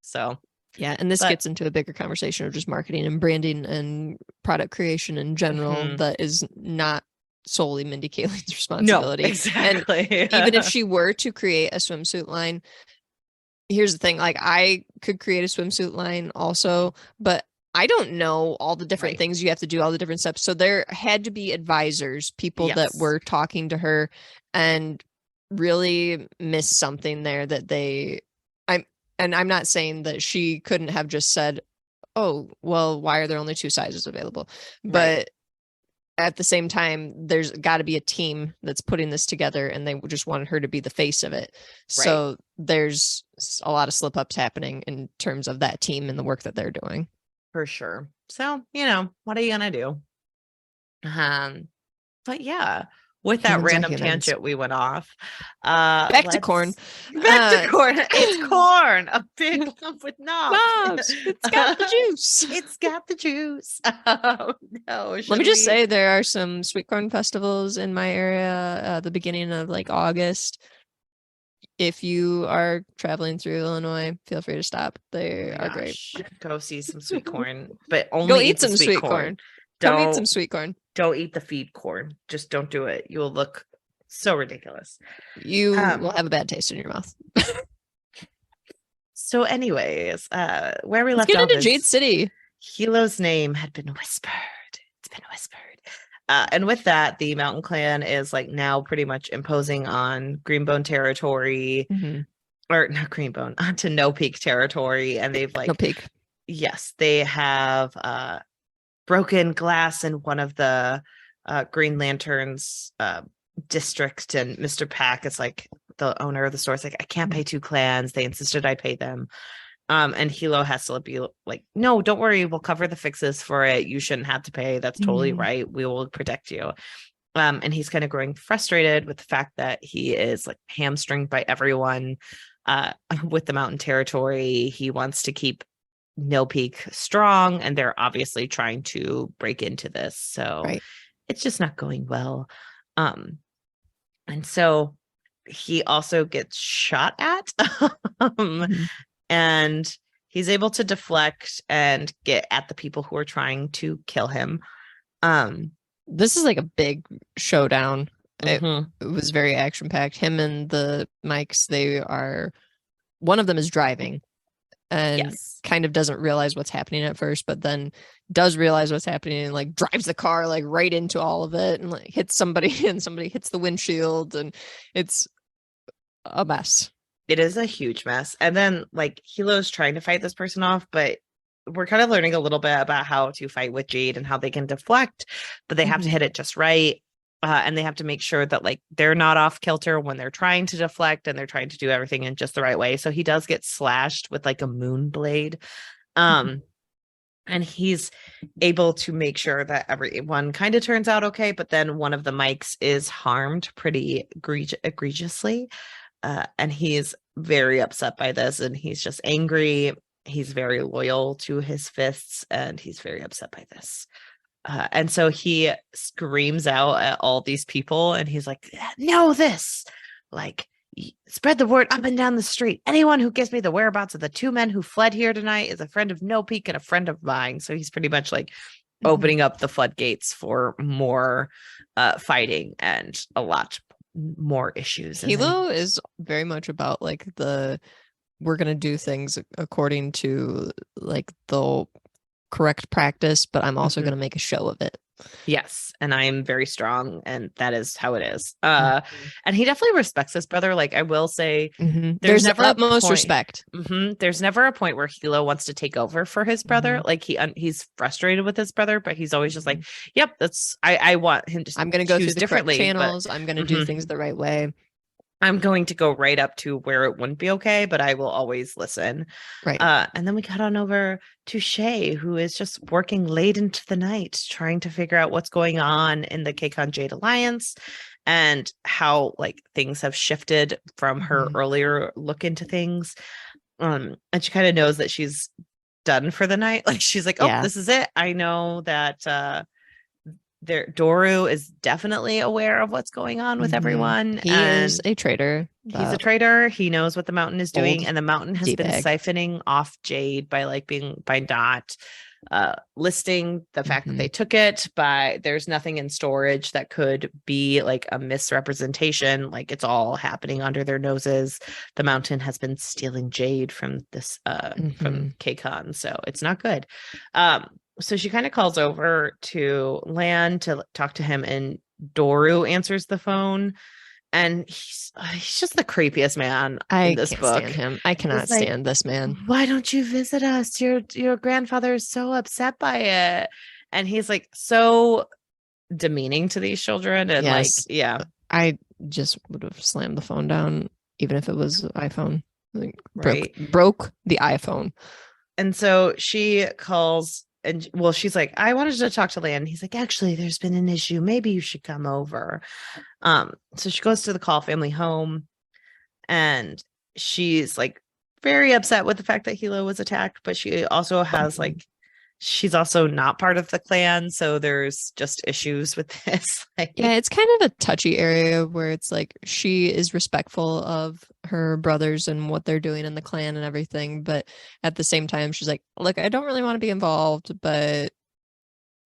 so. Yeah, and this gets into a bigger conversation of just marketing and branding and product creation in general that is not solely Mindy Kaling's responsibility. No, exactly. And even if she were to create a swimsuit line, here's the thing, like, I could create a swimsuit line also, but I don't know all the different things you have to do, all the different steps. So there had to be advisors, people that were talking to her and really missed something there that I'm not saying that she couldn't have just said, oh, well, why are there only 2 sizes available? But at the same time, there's got to be a team that's putting this together, and they just wanted her to be the face of it. So there's a lot of slip ups happening in terms of that team and the work that they're doing. For sure. So, what are you going to do? But yeah, with that random tangent, we went off. Back to corn. Back to corn. It's corn. A big lump with knobs. It's got the juice. It's got the juice. Oh, no. Let me just say, there are some sweet corn festivals in my area the beginning of, like, August. If you are traveling through Illinois, feel free to stop. They are great. Go see some sweet corn, but only go eat some sweet corn. Come eat some sweet corn. Don't eat the feed corn. Just don't do it. You will look so ridiculous. You will have a bad taste in your mouth. So anyways, where we left off, get into Jade City. Hilo's name had been whispered. It's been whispered. And with that, the Mountain Clan is, like, now pretty much imposing on Greenbone territory, or not Greenbone, onto No Peak territory. And they've, like, No Peak. Yes, they have broken glass in one of the Green Lanterns district, and Mr. Pack is, like, the owner of the store. It's like, I can't pay 2 clans. They insisted I pay them. And Hilo has to be like, no, don't worry, we'll cover the fixes for it. You shouldn't have to pay. That's totally right. We will protect you. And he's kind of growing frustrated with the fact that he is, like, hamstringed by everyone with the mountain territory. He wants to keep No Peak strong, and they're obviously trying to break into this. So it's just not going well. And so he also gets shot at. And he's able to deflect and get at the people who are trying to kill him. This is like a big showdown. It was very action packed. Him and the Mikes, one of them is driving and kind of doesn't realize what's happening at first, but then does realize what's happening and, like, drives the car, like, right into all of it and, like, hits somebody and somebody hits the windshield, and it's a mess. It is a huge mess. And then, like, Hilo's trying to fight this person off, but we're kind of learning a little bit about how to fight with Jade and how they can deflect, but they have to hit it just right. And they have to make sure that, like, they're not off kilter when they're trying to deflect, and they're trying to do everything in just the right way. So he does get slashed with, like, a moon blade. And he's able to make sure that everyone kind of turns out okay. But then one of the Mikes is harmed pretty egregiously. And he's very upset by this, and he's just angry. He's very loyal to his fists, and he's very upset by this. And so he screams out at all these people, and he's like, know this, like, spread the word up and down the street. Anyone who gives me the whereabouts of the two men who fled here tonight is a friend of No Peak and a friend of mine. So he's pretty much like opening up the floodgates for more fighting and a lot more issues. Hilo is very much about like we're gonna do things according to like the correct practice, but I'm also gonna make a show of it. Yes, and I'm very strong, and that is how it is. And he definitely respects his brother. Like, I will say, there's never utmost respect. There's never a point where Hilo wants to take over for his brother. Like, he's frustrated with his brother, but he's always just like, "Yep, that's I want him to. I'm going to go through the differently channels. I'm going to do things the right way. I'm going to go right up to where it wouldn't be okay, but I will always listen." Right. And then we got on over to Shay, who is just working late into the night, trying to figure out what's going on in the KCON Jade Alliance and how like things have shifted from her earlier look into things. And she kind of knows that she's done for the night. Like, she's like, oh, this is it. I know that Doru is definitely aware of what's going on with everyone. He is a traitor. He's a traitor. He knows what the mountain is doing, and the mountain has been siphoning off Jade by not listing the fact that they took it. But there's nothing in storage that could be like a misrepresentation. Like, it's all happening under their noses. The mountain has been stealing Jade from this from KCON, so it's not good. So she kind of calls over to Lan to talk to him, and Doru answers the phone, and he's just the creepiest man in this book. Stand him. I cannot stand this man. Why don't you visit us? Your grandfather is so upset by it, and he's like so demeaning to these children, and I just would have slammed the phone down, even if it was iPhone. Like, right. broke the iPhone. And so she calls. And she's like, I wanted to talk to Lan. He's like, actually, there's been an issue. Maybe you should come over. So she goes to the Call family home, and she's like very upset with the fact that Hilo was attacked, but she also has like, she's also not part of the clan. So there's just issues with this. It's kind of a touchy area where it's like she is respectful of her brothers and what they're doing in the clan and everything. But at the same time, she's like, look, I don't really want to be involved, but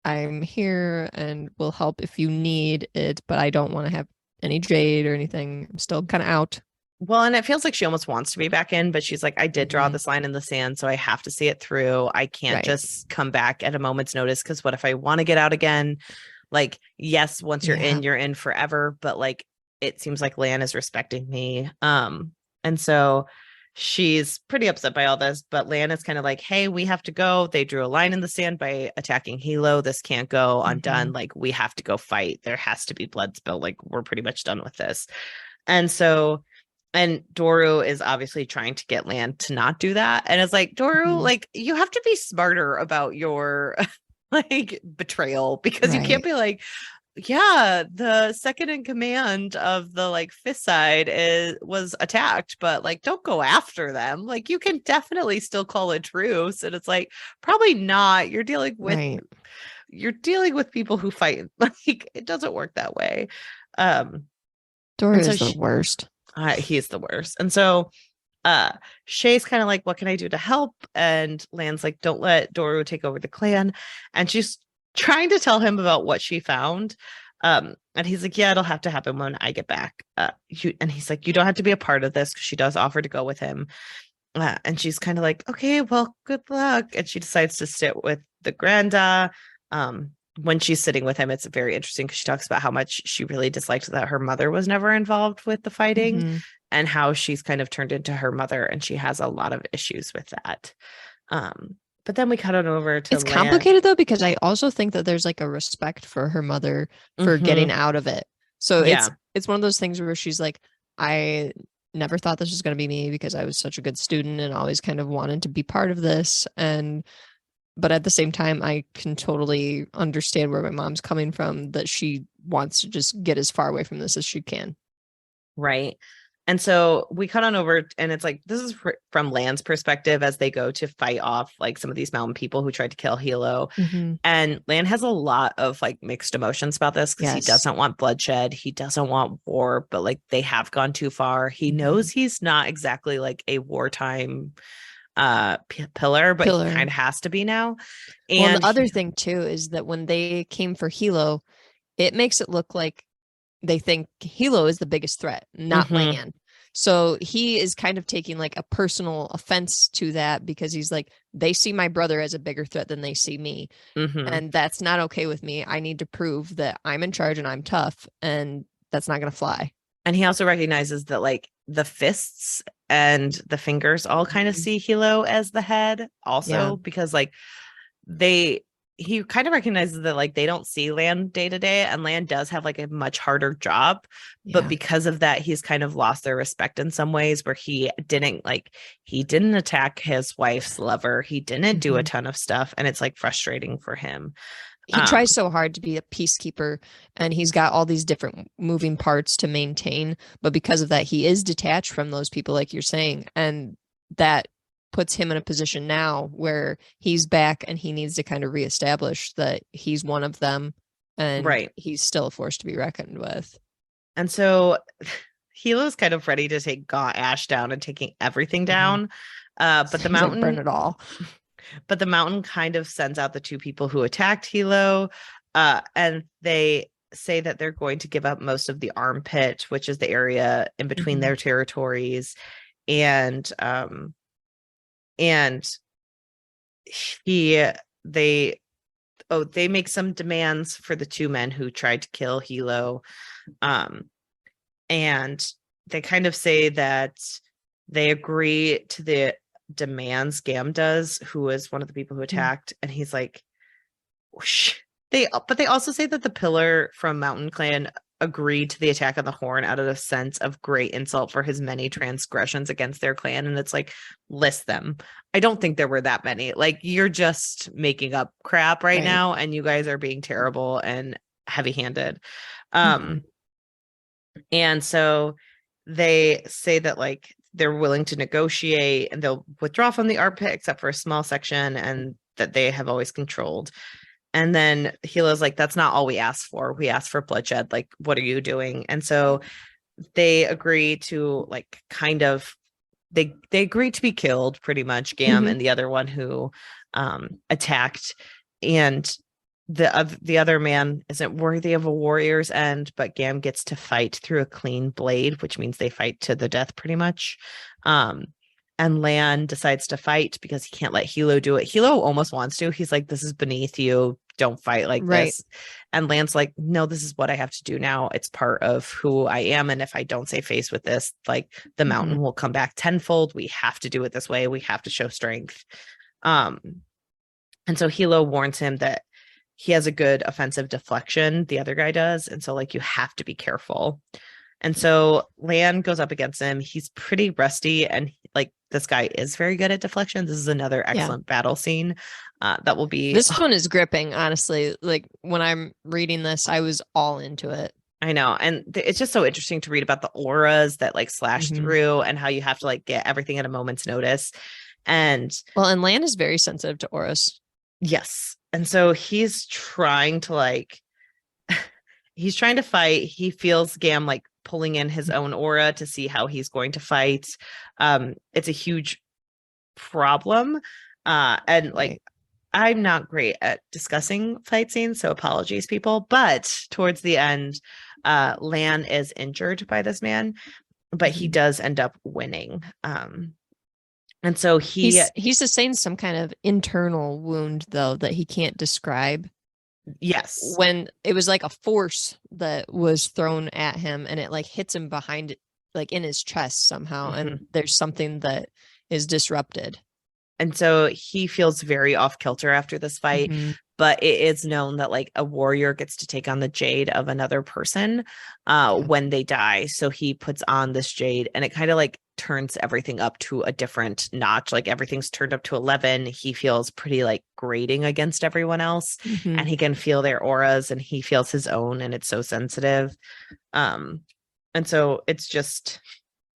I'm here and will help if you need it. But I don't want to have any Jade or anything. I'm still kind of out. Well, and it feels like she almost wants to be back in, but she's like, I did draw this line in the sand, so I have to see it through. I can't just come back at a moment's notice, because what if I want to get out again? Like, yes, once you're in forever, but like, it seems like Lan is respecting me. And so she's pretty upset by all this, but Lan is kind of like, hey, we have to go. They drew a line in the sand by attacking Hilo. This can't go undone. Like, we have to go fight. There has to be blood spill. Like, we're pretty much done with this. And so, and Doru is obviously trying to get Lan to not do that. And it's like, Doru, like, you have to be smarter about your like betrayal, because you can't be like, yeah, the second in command of the like fifth side was attacked, but like, don't go after them. Like, you can definitely still call a truce. And it's like, probably not. You're dealing with people who fight. Like, it doesn't work that way. Doru is the worst. He's the worst. And so Shay's kind of like, what can I do to help? And Lan's like, don't let Doru take over the clan. And she's trying to tell him about what she found. And he's like, yeah, it'll have to happen when I get back. And he's like, you don't have to be a part of this, because she does offer to go with him. And she's kind of like, okay, well, good luck. And she decides to sit with the Granda. When she's sitting with him, it's very interesting, because she talks about how much she really disliked that her mother was never involved with the fighting, and how she's kind of turned into her mother, and she has a lot of issues with that. But then we cut on over to It's complicated though, because I also think that there's like a respect for her mother for getting out of it. So it's one of those things where she's like, I never thought this was going to be me, because I was such a good student and always kind of wanted to be part of this. But at the same time, I can totally understand where my mom's coming from, that she wants to just get as far away from this as she can. Right. And so we cut on over, and it's like, this is from Lan's perspective as they go to fight off like some of these mountain people who tried to kill Hilo. And Lan has a lot of like mixed emotions about this because he doesn't want bloodshed. He doesn't want war, but like they have gone too far. He knows he's not exactly like a wartime pillar, but he kind of has to be now. And well, the other thing too is that when they came for Hilo, it makes it look like they think Hilo is the biggest threat, not Lan. So he is kind of taking like a personal offense to that because he's like, they see my brother as a bigger threat than they see me. And that's not okay with me. I need to prove that I'm in charge and I'm tough, and that's not going to fly. And he also recognizes that like the fists and the fingers all kind of see Hilo as the head also, because like he kind of recognizes that like they don't see Lan day to day, and Lan does have like a much harder job, but because of that he's kind of lost their respect in some ways, where he didn't attack his wife's lover, he didn't do a ton of stuff, and it's like frustrating for him. He tries so hard to be a peacekeeper, and he's got all these different moving parts to maintain, but because of that he is detached from those people, like you're saying, and that puts him in a position now where he's back and he needs to kind of reestablish that he's one of them, and he's still a force to be reckoned with. And so Hilo's kind of ready to take Gaunt Ash down and taking everything down. But the mountain burn it all. But the mountain kind of sends out the two people who attacked Hilo, and they say that they're going to give up most of the armpit, which is the area in between their territories, and they make some demands for the two men who tried to kill Hilo, and they kind of say that they agree to the demands Gam does, who is one of the people who attacked, and he's like, whoosh. But they also say that the pillar from Mountain Clan agreed to the attack on the Horn out of a sense of great insult for his many transgressions against their clan, and it's like, list them. I don't think there were that many. Like, you're just making up crap right now, and you guys are being terrible and heavy-handed. And so they say that like they're willing to negotiate, and they'll withdraw from the armpit except for a small section, and that they have always controlled. And then Hilo's like, that's not all we asked for. We asked for bloodshed. Like, what are you doing? And so they agree to like kind of they agree to be killed, pretty much, Gam and the other one who attacked. And the other man isn't worthy of a warrior's end, but Gam gets to fight through a clean blade, which means they fight to the death pretty much. And Lan decides to fight because he can't let Hilo do it. Hilo almost wants to. He's like, this is beneath you. Don't fight like this. And Lan's like, no, this is what I have to do now. It's part of who I am. And if I don't save face with this, like the mountain will come back tenfold. We have to do it this way. We have to show strength. And so Hilo warns him that he has a good offensive deflection. The other guy does. And so like, you have to be careful. And so Lan goes up against him. He's pretty rusty, and like this guy is very good at deflection. This is another excellent battle scene. That will be. This one is gripping, honestly. Like when I'm reading this, I was all into it. I know. And it's just so interesting to read about the auras that like slash through, and how you have to like get everything at a moment's notice. And Lan is very sensitive to auras. Yes. And so he's trying to like, he's trying to fight. He feels Gam like pulling in his own aura to see how he's going to fight. It's a huge problem. And like, I'm not great at discussing fight scenes, so apologies, people. But towards the end, Lan is injured by this man, but he does end up winning. And so he's sustained some kind of internal wound, though, that he can't describe. Yes. When it was like a force that was thrown at him, and it like hits him behind, like in his chest somehow. And there's something that is disrupted. And so he feels very off kilter after this fight, but it is known that like a warrior gets to take on the jade of another person when they die. So he puts on this jade, and it kind of like turns everything up to a different notch. Like everything's turned up to 11. He feels pretty like grating against everyone else, and he can feel their auras, and he feels his own, and it's so sensitive. And so it's just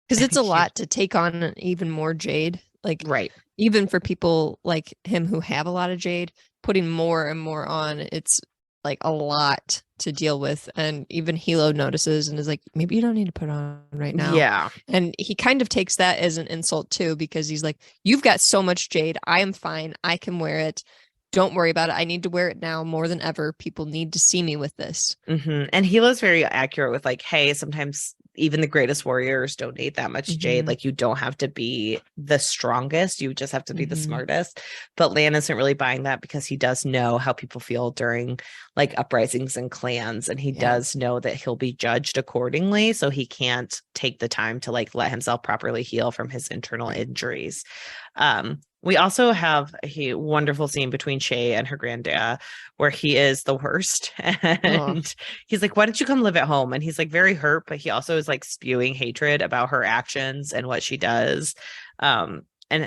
Because it's a lot to take on even more Jade. Like, Right. even for people like him who have a lot of Jade, putting more and more on, it's like a lot to deal with. And even Hilo notices and is like, maybe you don't need to put on right now. Yeah. And he kind of takes that as an insult too, because he's like, you've got so much Jade. I am fine. I can wear it. Don't worry about it. I need to wear it now more than ever. People need to see me with this. And Hilo's very accurate with like, hey, sometimes even the greatest warriors don't need that much Jade. Like, you don't have to be the strongest. You just have to be the smartest. But Lan isn't really buying that because he does know how people feel during like uprisings and clans. And he does know that he'll be judged accordingly. So he can't take the time to like let himself properly heal from his internal injuries. We also have a wonderful scene between Shay and her granddad where he is the worst. And he's like, why don't you come live at home? And he's like very hurt, but he also is like spewing hatred about her actions and what she does. And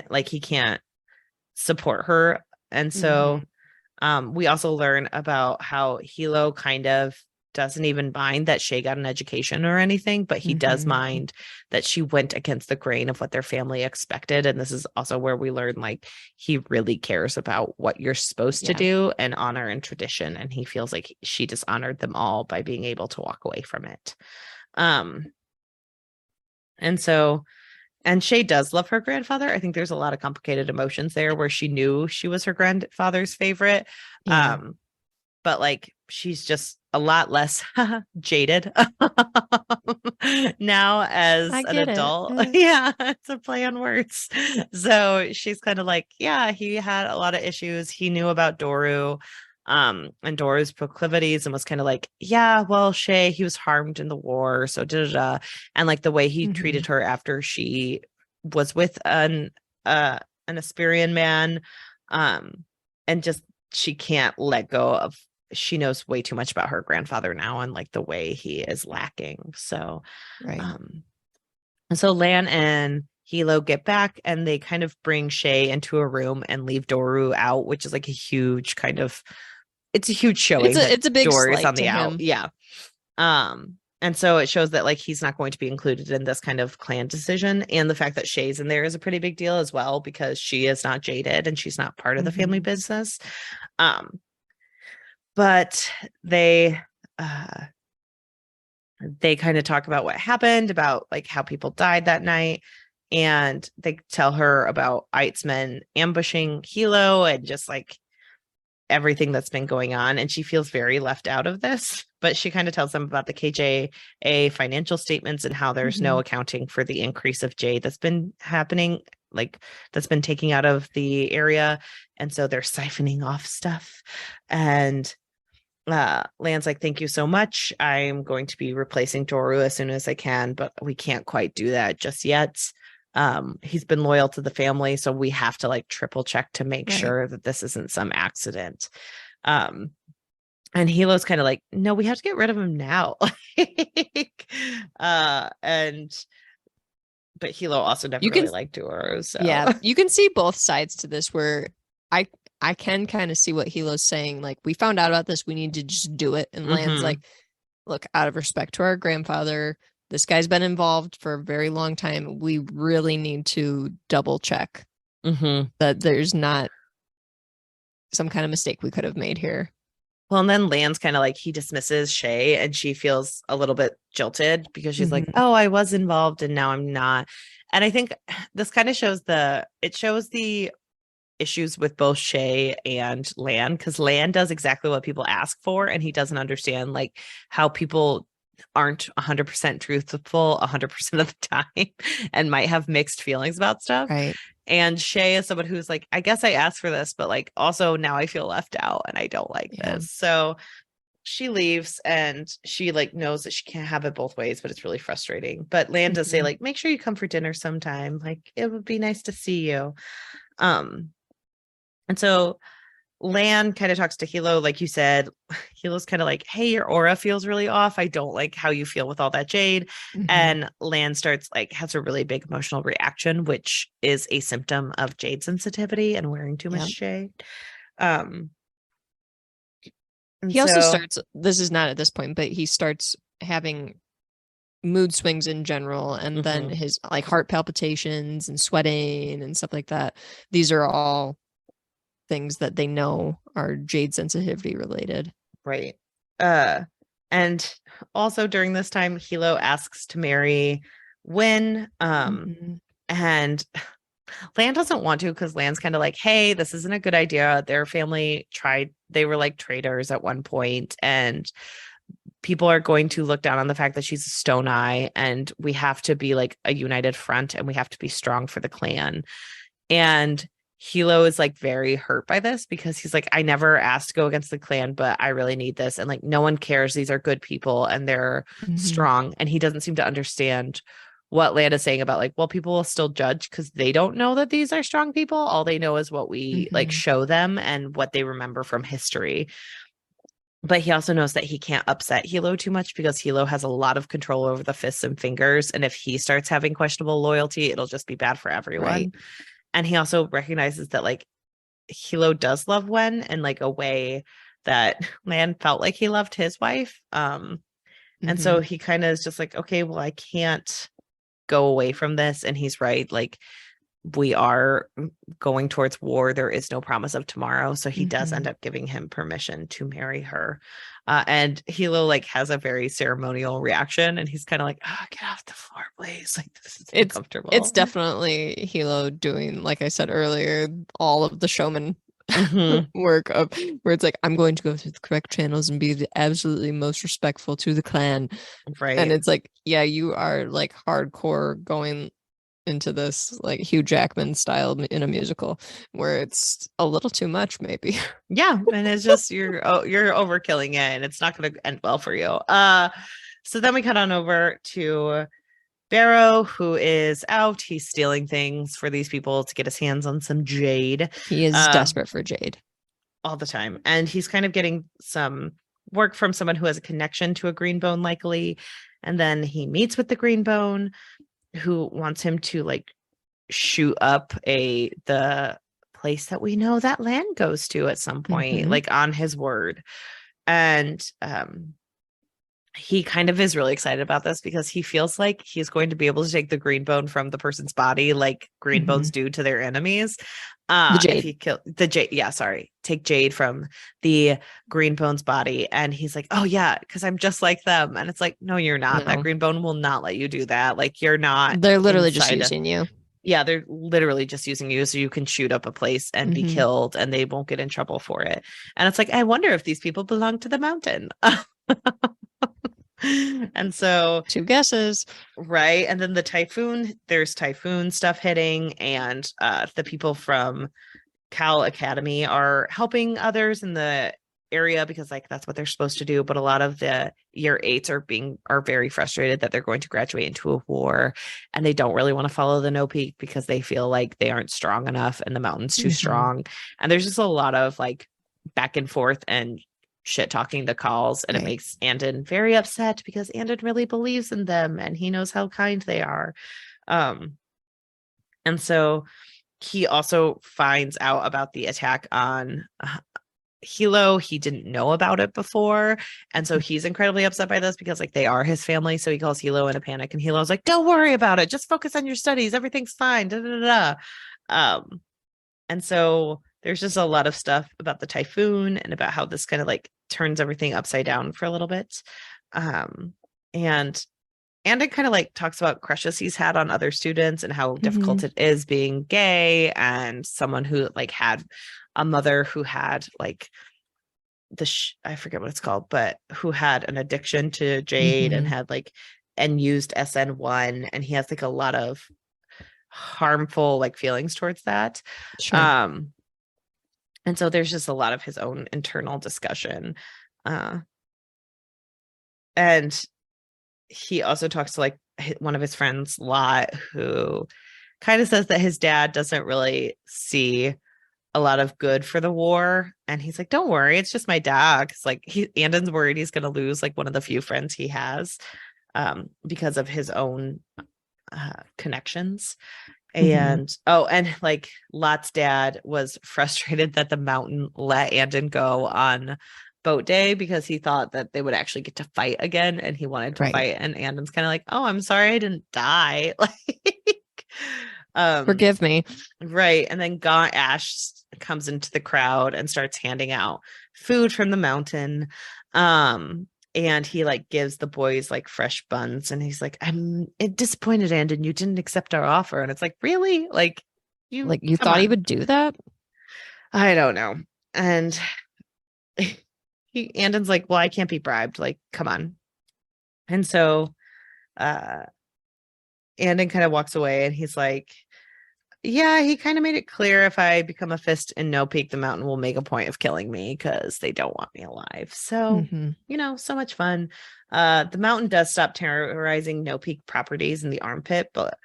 like he can't support her. And so we also learn about how Hilo kind of doesn't even mind that Shay got an education or anything, but he does mind that she went against the grain of what their family expected. And this is also where we learn like he really cares about what you're supposed to do and honor and tradition. And he feels like she dishonored them all by being able to walk away from it. And Shay does love her grandfather. I think there's a lot of complicated emotions there where she knew she was her grandfather's favorite. But like she's just a lot less jaded now as an adult. Yeah, it's a play on words. So she's kind of like, yeah, he had a lot of issues. He knew about Doru and Doru's proclivities and was kind of like, yeah, well, Shay, he was harmed in the war. So and like the way he treated her after she was with an Asperian man, and just she can't let go of, she knows way too much about her grandfather now and like the way he is lacking. So so Lan and Hilo get back and they kind of bring Shay into a room and leave Doru out, which is like a huge kind of, it's a huge showing. It's a big Doru is slight on the to out. him. Yeah. And so it shows that like he's not going to be included in this kind of clan decision. And the fact that Shay's in there is a pretty big deal as well, because she is not jaded and she's not part of the family business. But they kind of talk about what happened, about like how people died that night. And they tell her about Eitzman ambushing Hilo and just like everything that's been going on. And she feels very left out of this, but she kind of tells them about the KJA financial statements and how there's no accounting for the increase of Jade that's been happening, like that's been taking out of the area. And so they're siphoning off stuff. And Lan's like, thank you so much. I'm going to be replacing Doru as soon as I can, but we can't quite do that just yet. He's been loyal to the family, so we have to like triple check to make sure that this isn't some accident. And Hilo's kind of like, no, we have to get rid of him now. But Hilo also never really liked Doru. So yeah, you can see both sides to this where I can kind of see what Hilo's saying. Like, we found out about this, we need to just do it. And Lan's like, look, out of respect to our grandfather, this guy's been involved for a very long time. We really need to double check that there's not some kind of mistake we could have made here. Well, and then Lan's kind of like, he dismisses Shay and she feels a little bit jilted because she's like, oh, I was involved and now I'm not. And I think this kind of shows the issues with both Shay and Lan, because Lan does exactly what people ask for and he doesn't understand like how people aren't 100% truthful 100% of the time and might have mixed feelings about stuff. Right. And Shay is someone who's like, I guess I asked for this, but like also now I feel left out and I don't like this. So she leaves and she like knows that she can't have it both ways, but it's really frustrating. But Lan does say like, make sure you come for dinner sometime. Like, it would be nice to see you. And so Lan kind of talks to Hilo, like you said. Hilo's kind of like, hey, your aura feels really off. I don't like how you feel with all that Jade. And Lan starts like, has a really big emotional reaction, which is a symptom of Jade sensitivity and wearing too much Jade. He also starts, this is not at this point, but he starts having mood swings in general, and then Mhm. his like heart palpitations and sweating and stuff like that. These are all things that they know are jade sensitivity related. Right. And also during this time, Hilo asks to marry Win. Mhm. And Lan doesn't want to because Lan's kind of like, hey, this isn't a good idea. Their family tried, they were like traitors at one point, and people are going to look down on the fact that she's a stone eye, and we have to be like a united front and we have to be strong for the clan. And Hilo is like very hurt by this because he's like, I never asked to go against the clan, but I really need this. And like, no one cares. These are good people and they're Mhm. strong. And he doesn't seem to understand what Land is saying about like, well, people will still judge because they don't know that these are strong people. All they know is what we like Mhm. show them and what they remember from history. But he also knows that he can't upset Hilo too much because Hilo has a lot of control over the fists and fingers. And if he starts having questionable loyalty, it'll just be bad for Right. everyone. And he also recognizes that like Hilo does love Wen in like a way that Man felt like he loved his wife. And so Mhm. he kind of is just like, okay, well, I can't go away from this. And he's right. Like, we are going towards war. There is no promise of tomorrow. So he does end Mhm. up giving him permission to marry her. And Hilo like has a very ceremonial reaction and he's kind of like, oh, get off the floor, please. Like, this is It's uncomfortable. definitely Hilo doing, like I said earlier, all of the showman Mhm. work of where it's like, I'm going to go through the correct channels and be the absolutely most respectful to the clan. And Right. it's like, yeah, you are like hardcore going into this like Hugh Jackman style in a musical where it's a little too much, maybe. Yeah, and it's just you're overkilling it and it's not going to end well for you. So then we cut on over to Barrow, who is out. He's stealing things for these people to get his hands on some jade. He is Uh desperate for Jade. all the time. And he's kind of getting some work from someone who has a connection to a greenbone, likely. And then he meets with the greenbone who wants him to like shoot up the place that we know that Land goes to at some point, Mhm. like on his word. And he kind of is really excited about this because he feels like he's going to be able to take the green bone from the person's body like green bones Mhm. do to their enemies. The If Jade. he kill the Jade, yeah, sorry, take Jade from the green bone's body. And he's like, oh yeah, because I'm just like them. And it's like, no, you're not. That No, green bone will not let you do that. Like you're not they're literally just inside. using you. Yeah, they're literally just using you so you can shoot up a place and be Mhm. killed and they won't get in trouble for it. And it's like, I wonder if these people belong to the mountain. And so, Two guesses. right. And then the typhoon, there's typhoon stuff hitting, and the people from Cal Academy are helping others in the area because like that's what they're supposed to do. But a lot of the year eights are very frustrated that they're going to graduate into a war and they don't really want to follow the no peak because they feel like they aren't strong enough and the mountain's too Mhm. strong. And there's just a lot of like back and forth and shit talking the calls, and it Right. makes Andon very upset because Andon really believes in them and he knows how kind they are. Um and so he also finds out about the attack on Hilo. He didn't know about it before. And so he's incredibly upset by this because like they are his family. So he calls Hilo in a panic and Hilo's like, don't worry about it. Just focus on your studies. Everything's fine. Da, da, da, da. And so there's just a lot of stuff about the typhoon and about how this kind of like turns everything upside down for a little bit. Um, and it kind of like talks about crushes he's had on other students and how difficult Mhm. it is being gay and someone who like had a mother who had like I forget what it's called, but who had an addiction to jade and Mhm. had like and used SN1, and he has like a lot of harmful like feelings towards that. Sure. Um and so there's just a lot of his own internal discussion. Uh and he also talks to like one of his friends, Lot, who kind of says that his dad doesn't really see a lot of good for the war. And he's like, don't worry, it's just my dad. Cause like Andon's worried he's going to lose like one of the few friends he has because of his own connections. Mhm. And oh, and like Lot's dad was frustrated that the mountain let Andon go on boat day because he thought that they would actually get to fight again, and he wanted to fight. And Andon's kind of like, oh, I'm sorry I didn't die. Forgive me. Right. And then Gaunt Ash comes into the crowd and starts handing out food from the mountain. And he like gives the boys like fresh buns, and he's like, I'm disappointed, Andon, you didn't accept our offer. And it's like, really? Like you thought he would do that? I don't know. And Andon's like, well, I can't be bribed. Like, come on. And so Andon kind of walks away, and he's like, yeah, he kind of made it clear if I become a fist in No Peak, the mountain will make a point of killing me because they don't want me alive. So, so much fun. The mountain does stop terrorizing No Peak properties in the armpit, but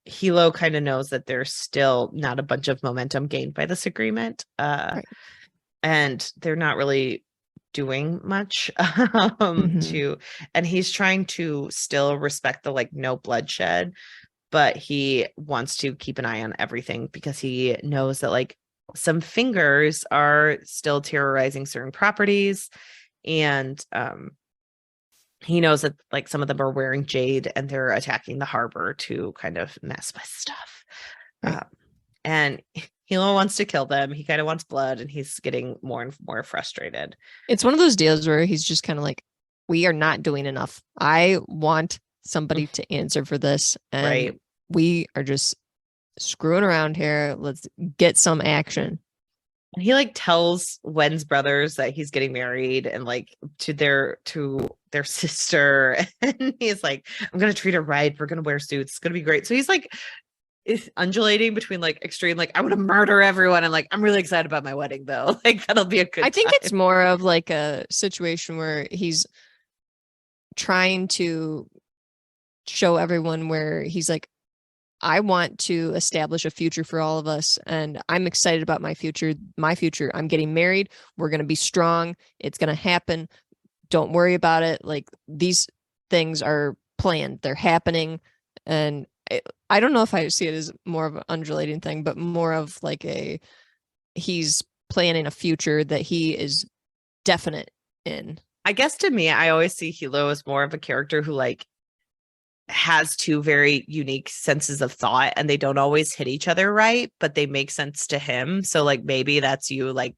Hilo kind of knows that there's still not a bunch of momentum gained by this agreement. And they're not really doing much and he's trying to still respect the like no bloodshed, but he wants to keep an eye on everything because he knows that like some fingers are still terrorizing certain properties, and he knows that like some of them are wearing jade and they're attacking the harbor to kind of mess with stuff. And Hilo wants to kill them. He kind of wants blood, and he's getting more and more frustrated. It's one of those deals where he's just kind of like, we are not doing enough. I want somebody to answer for this. And we are just screwing around here. Let's get some action. And he like tells Wen's brothers that he's getting married, and like to their sister. And he's like, I'm going to treat her right. We're going to wear suits. It's going to be great. So he's like, is undulating between like extreme, like I want to murder everyone, and like I'm really excited about my wedding though. Like that'll be a good I think time. it's more of like a situation where he's trying to show everyone where he's like, I want to establish a future for all of us, and I'm excited about my future. I'm getting married. We're going to be strong. It's going to happen. Don't worry about it. Like these things are planned. They're happening. And I don't know if I see it as more of an undulating thing, but more of like he's planning a future that he is definite in. I guess to me, I always see Hilo as more of a character who like has two very unique senses of thought, and they don't always hit each other right, but they make sense to him. So like maybe that's you like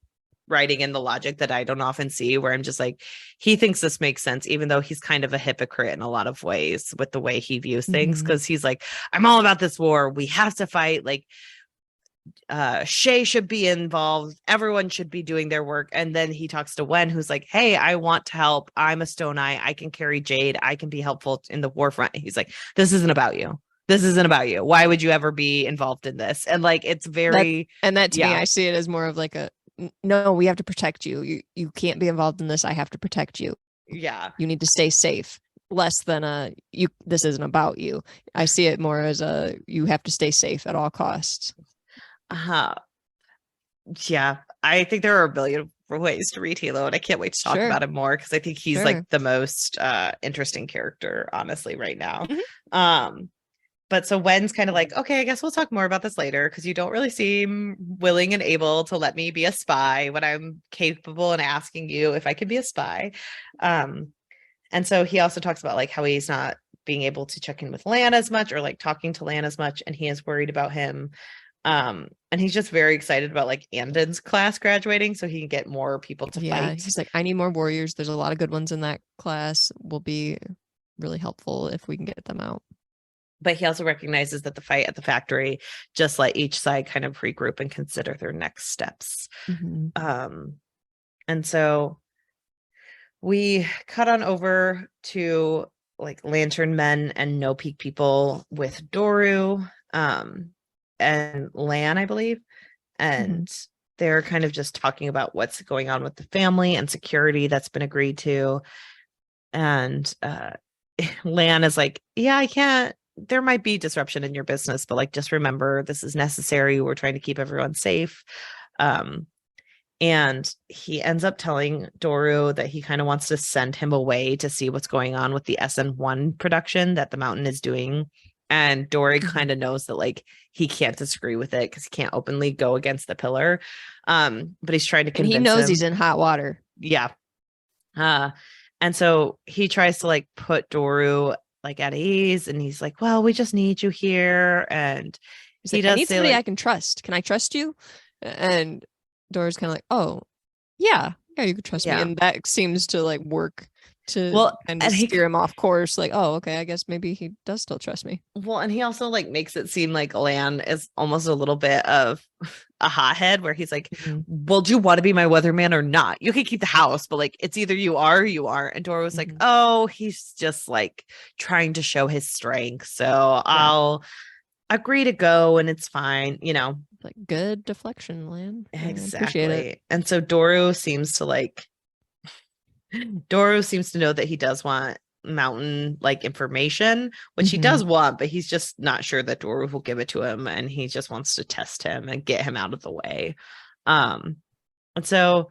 writing in the logic that I don't often see, where I'm just like, he thinks this makes sense, even though he's kind of a hypocrite in a lot of ways with the way he views things. Because he's like, I'm all about this war. We have to fight. Like Shay should be involved. Everyone should be doing their work. And then he talks to Wen, who's like, hey, I want to help. I'm a Stone Eye. I can carry Jade. I can be helpful in the war front. He's like, this isn't about you. This isn't about you. Why would you ever be involved in this? And like, it's very... That to me, I see it as more of like no, we have to protect you. You can't be involved in this. I have to protect you. Yeah. You need to stay safe. Less than this isn't about you. I see it more as you have to stay safe at all costs. Yeah, I think there are a billion ways to read Hilo, and I can't wait to talk about him more, because I think he's like the most interesting character, honestly, right now. But so Wen's kind of like, okay, I guess we'll talk more about this later, because you don't really seem willing and able to let me be a spy when I'm capable and asking you if I could be a spy. And so he also talks about like how he's not being able to check in with Lan as much, or like talking to Lan as much, and he is worried about him. And he's just very excited about like Andon's class graduating, so he can get more people to fight. He's like, I need more warriors. There's a lot of good ones in that class. Will be really helpful if we can get them out. But he also recognizes that the fight at the factory just let each side kind of regroup and consider their next steps. And so we cut on over to like Lantern Men and No Peak people with Doru and Lan, I believe. And they're kind of just talking about what's going on with the family and security that's been agreed to. And Lan is like, yeah, I can't. There might be disruption in your business, but like, just remember, this is necessary. We're trying to keep everyone safe. And he ends up telling Doru that he kind of wants to send him away to see what's going on with the SN1 production that the mountain is doing. And Dory kind of knows that like he can't disagree with it because he can't openly go against the pillar. But he's trying to convince him. He knows he's in hot water. yeah. And so he tries to like put Doru like at ease, and he's like, well, we just need you here. And He's he like, I does need say somebody like, I can trust. Can I trust you? And Dora's kind of like, oh, yeah, you can trust me. yeah. And that seems to like work to Well, kind of and he steer him off course. Like, oh, okay, I guess maybe he does still trust me. well, and he also like makes it seem like Lan is almost a little bit of a hothead where he's like, Mhm. well, do you want to be my weatherman or not? You can keep the house, but like it's either you are or you aren't. And Dora was like, Mhm. oh, he's just like trying to show his strength. So Yeah. I'll agree to go and it's fine, Like, good deflection, Lan. I appreciate it. Exactly. And so Doru seems to know that he does want mountain like information, which he does want, but he's just not sure that Doru will give it to him, and he just wants to test him and get him out of the way. And so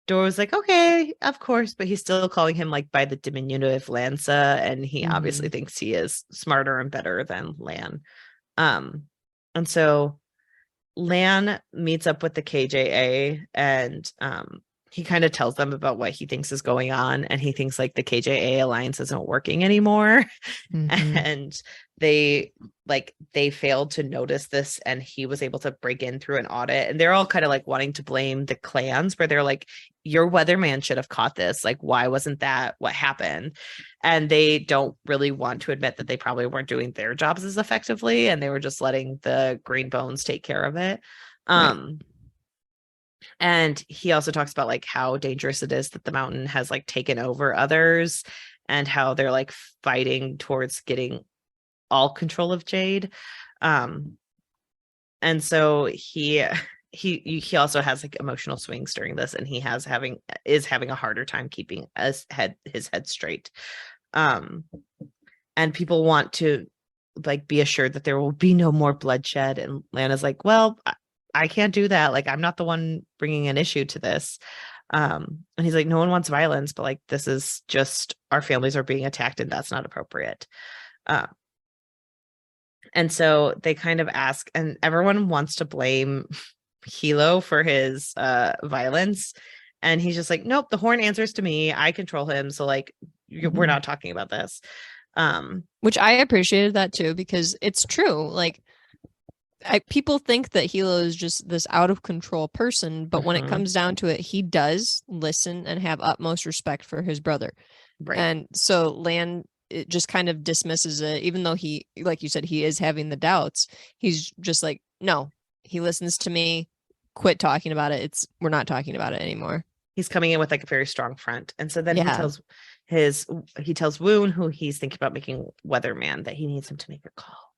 Doru's like, okay, of course, but he's still calling him like by the diminutive Lanza, and he obviously thinks he is smarter and better than Lan. And so Lan meets up with the KJA, and he kind of tells them about what he thinks is going on, and he thinks like the KJA alliance isn't working anymore. And they failed to notice this, and he was able to break in through an audit, and they're all kind of like wanting to blame the clans, where they're like, your weatherman should have caught this, like why wasn't that what happened? And they don't really want to admit that they probably weren't doing their jobs as effectively, and they were just letting the green bones take care of it. Right. And he also talks about like how dangerous it is that the mountain has like taken over others, and how they're like fighting towards getting all control of Jade. And so he also has like emotional swings during this, and is having a harder time keeping his head straight. And people want to like be assured that there will be no more bloodshed, and Lana's like, well, I can't do that, like I'm not the one bringing an issue to this. And he's like, no one wants violence, but like this is just our families are being attacked, and that's not appropriate. And so they kind of ask, and everyone wants to blame Hilo for his violence, and he's just like, nope, the horn answers to me, I control him, so like we're not talking about this. Which I appreciated that too, because it's true. Like, people think that Hilo is just this out of control person, but when it comes down to it, he does listen and have utmost respect for his brother. Right. And so Lan, it just kind of dismisses it, even though he, like you said, he is having the doubts. He's just like, no, he listens to me. Quit talking about it. We're not talking about it anymore. He's coming in with like a very strong front. And so then he tells Woon, who he's thinking about making weatherman, that he needs him to make a call.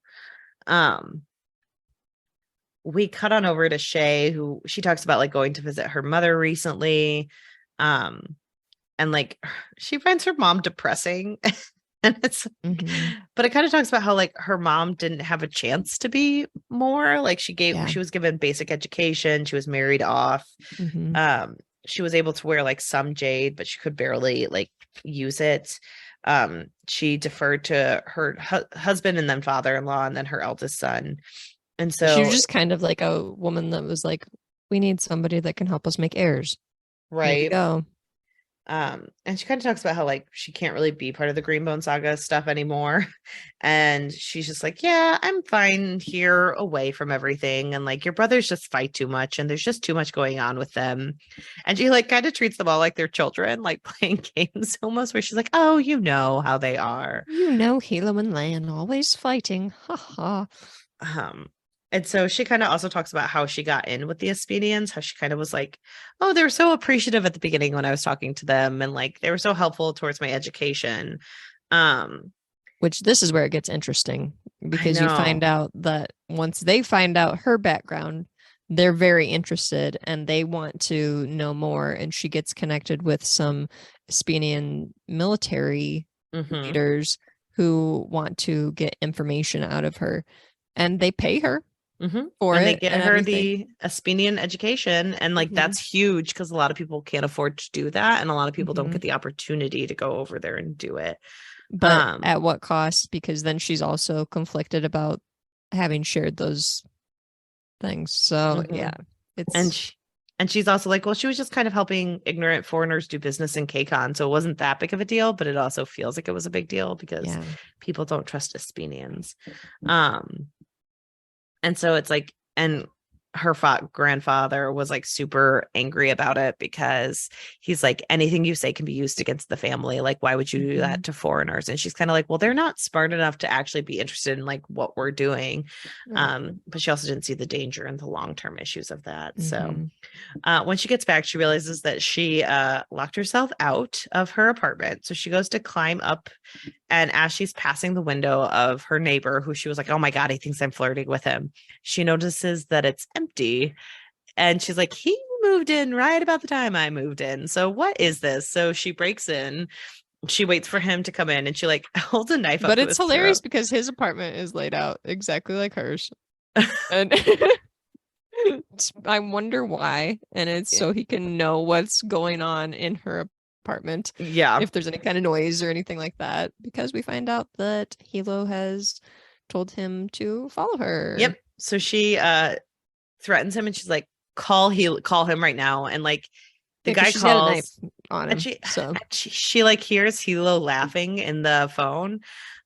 We cut on over to Shay, who she talks about like going to visit her mother recently. And like she finds her mom depressing. And it's but it kind of talks about how like her mom didn't have a chance to be more like she was given basic education, she was married off. She was able to wear like some jade, but she could barely like use it. She deferred to her husband and then father-in-law and then her eldest son. And so she was just kind of like a woman that was like, we need somebody that can help us make heirs. Right. There you go. And she kind of talks about how like she can't really be part of the Greenbone Saga stuff anymore. And she's just like, yeah, I'm fine here away from everything. And like your brothers just fight too much, and there's just too much going on with them. And she like kind of treats them all like they're children, like playing games almost, where she's like, oh, you know how they are. You know, Hilo and Lan always fighting. Ha ha. And so she kind of also talks about how she got in with the Aspenians, how she kind of was like, oh, they were so appreciative at the beginning when I was talking to them, and like they were so helpful towards my education. Which this is where it gets interesting, because you find out that once they find out her background, they're very interested and they want to know more. And she gets connected with some Aspenian military leaders who want to get information out of her, and they pay her. For and it, they get her the Aspenian education, and like that's huge because a lot of people can't afford to do that, and a lot of people don't get the opportunity to go over there and do it. But at what cost? Because then she's also conflicted about having shared those things. So yeah, it's And she's also like, well, she was just kind of helping ignorant foreigners do business in KCON. So it wasn't that big of a deal, but it also feels like it was a big deal because people don't trust Espenians. And so it's like, and her grandfather was like super angry about it because he's like, anything you say can be used against the family. Like, why would you do that to foreigners? And she's kind of like, well, they're not smart enough to actually be interested in like what we're doing. But she also didn't see the danger and the long-term issues of that. So when she gets back, she realizes that she locked herself out of her apartment. So she goes to climb up. And as she's passing the window of her neighbor, who she was like, oh my God, he thinks I'm flirting with him, she notices that it's empty. And she's like, he moved in right about the time I moved in. So what is this? So she breaks in. She waits for him to come in and she like holds a knife up. But it's hilarious because his apartment is laid out exactly like hers. And I wonder why. And it's so he can know what's going on in her apartment. Yeah. If there's any kind of noise or anything like that, because we find out that Hilo has told him to follow her. Yep. So she threatens him and she's like, call him right now. And like the guy calls got a knife on him, and she like hears Hilo laughing in the phone.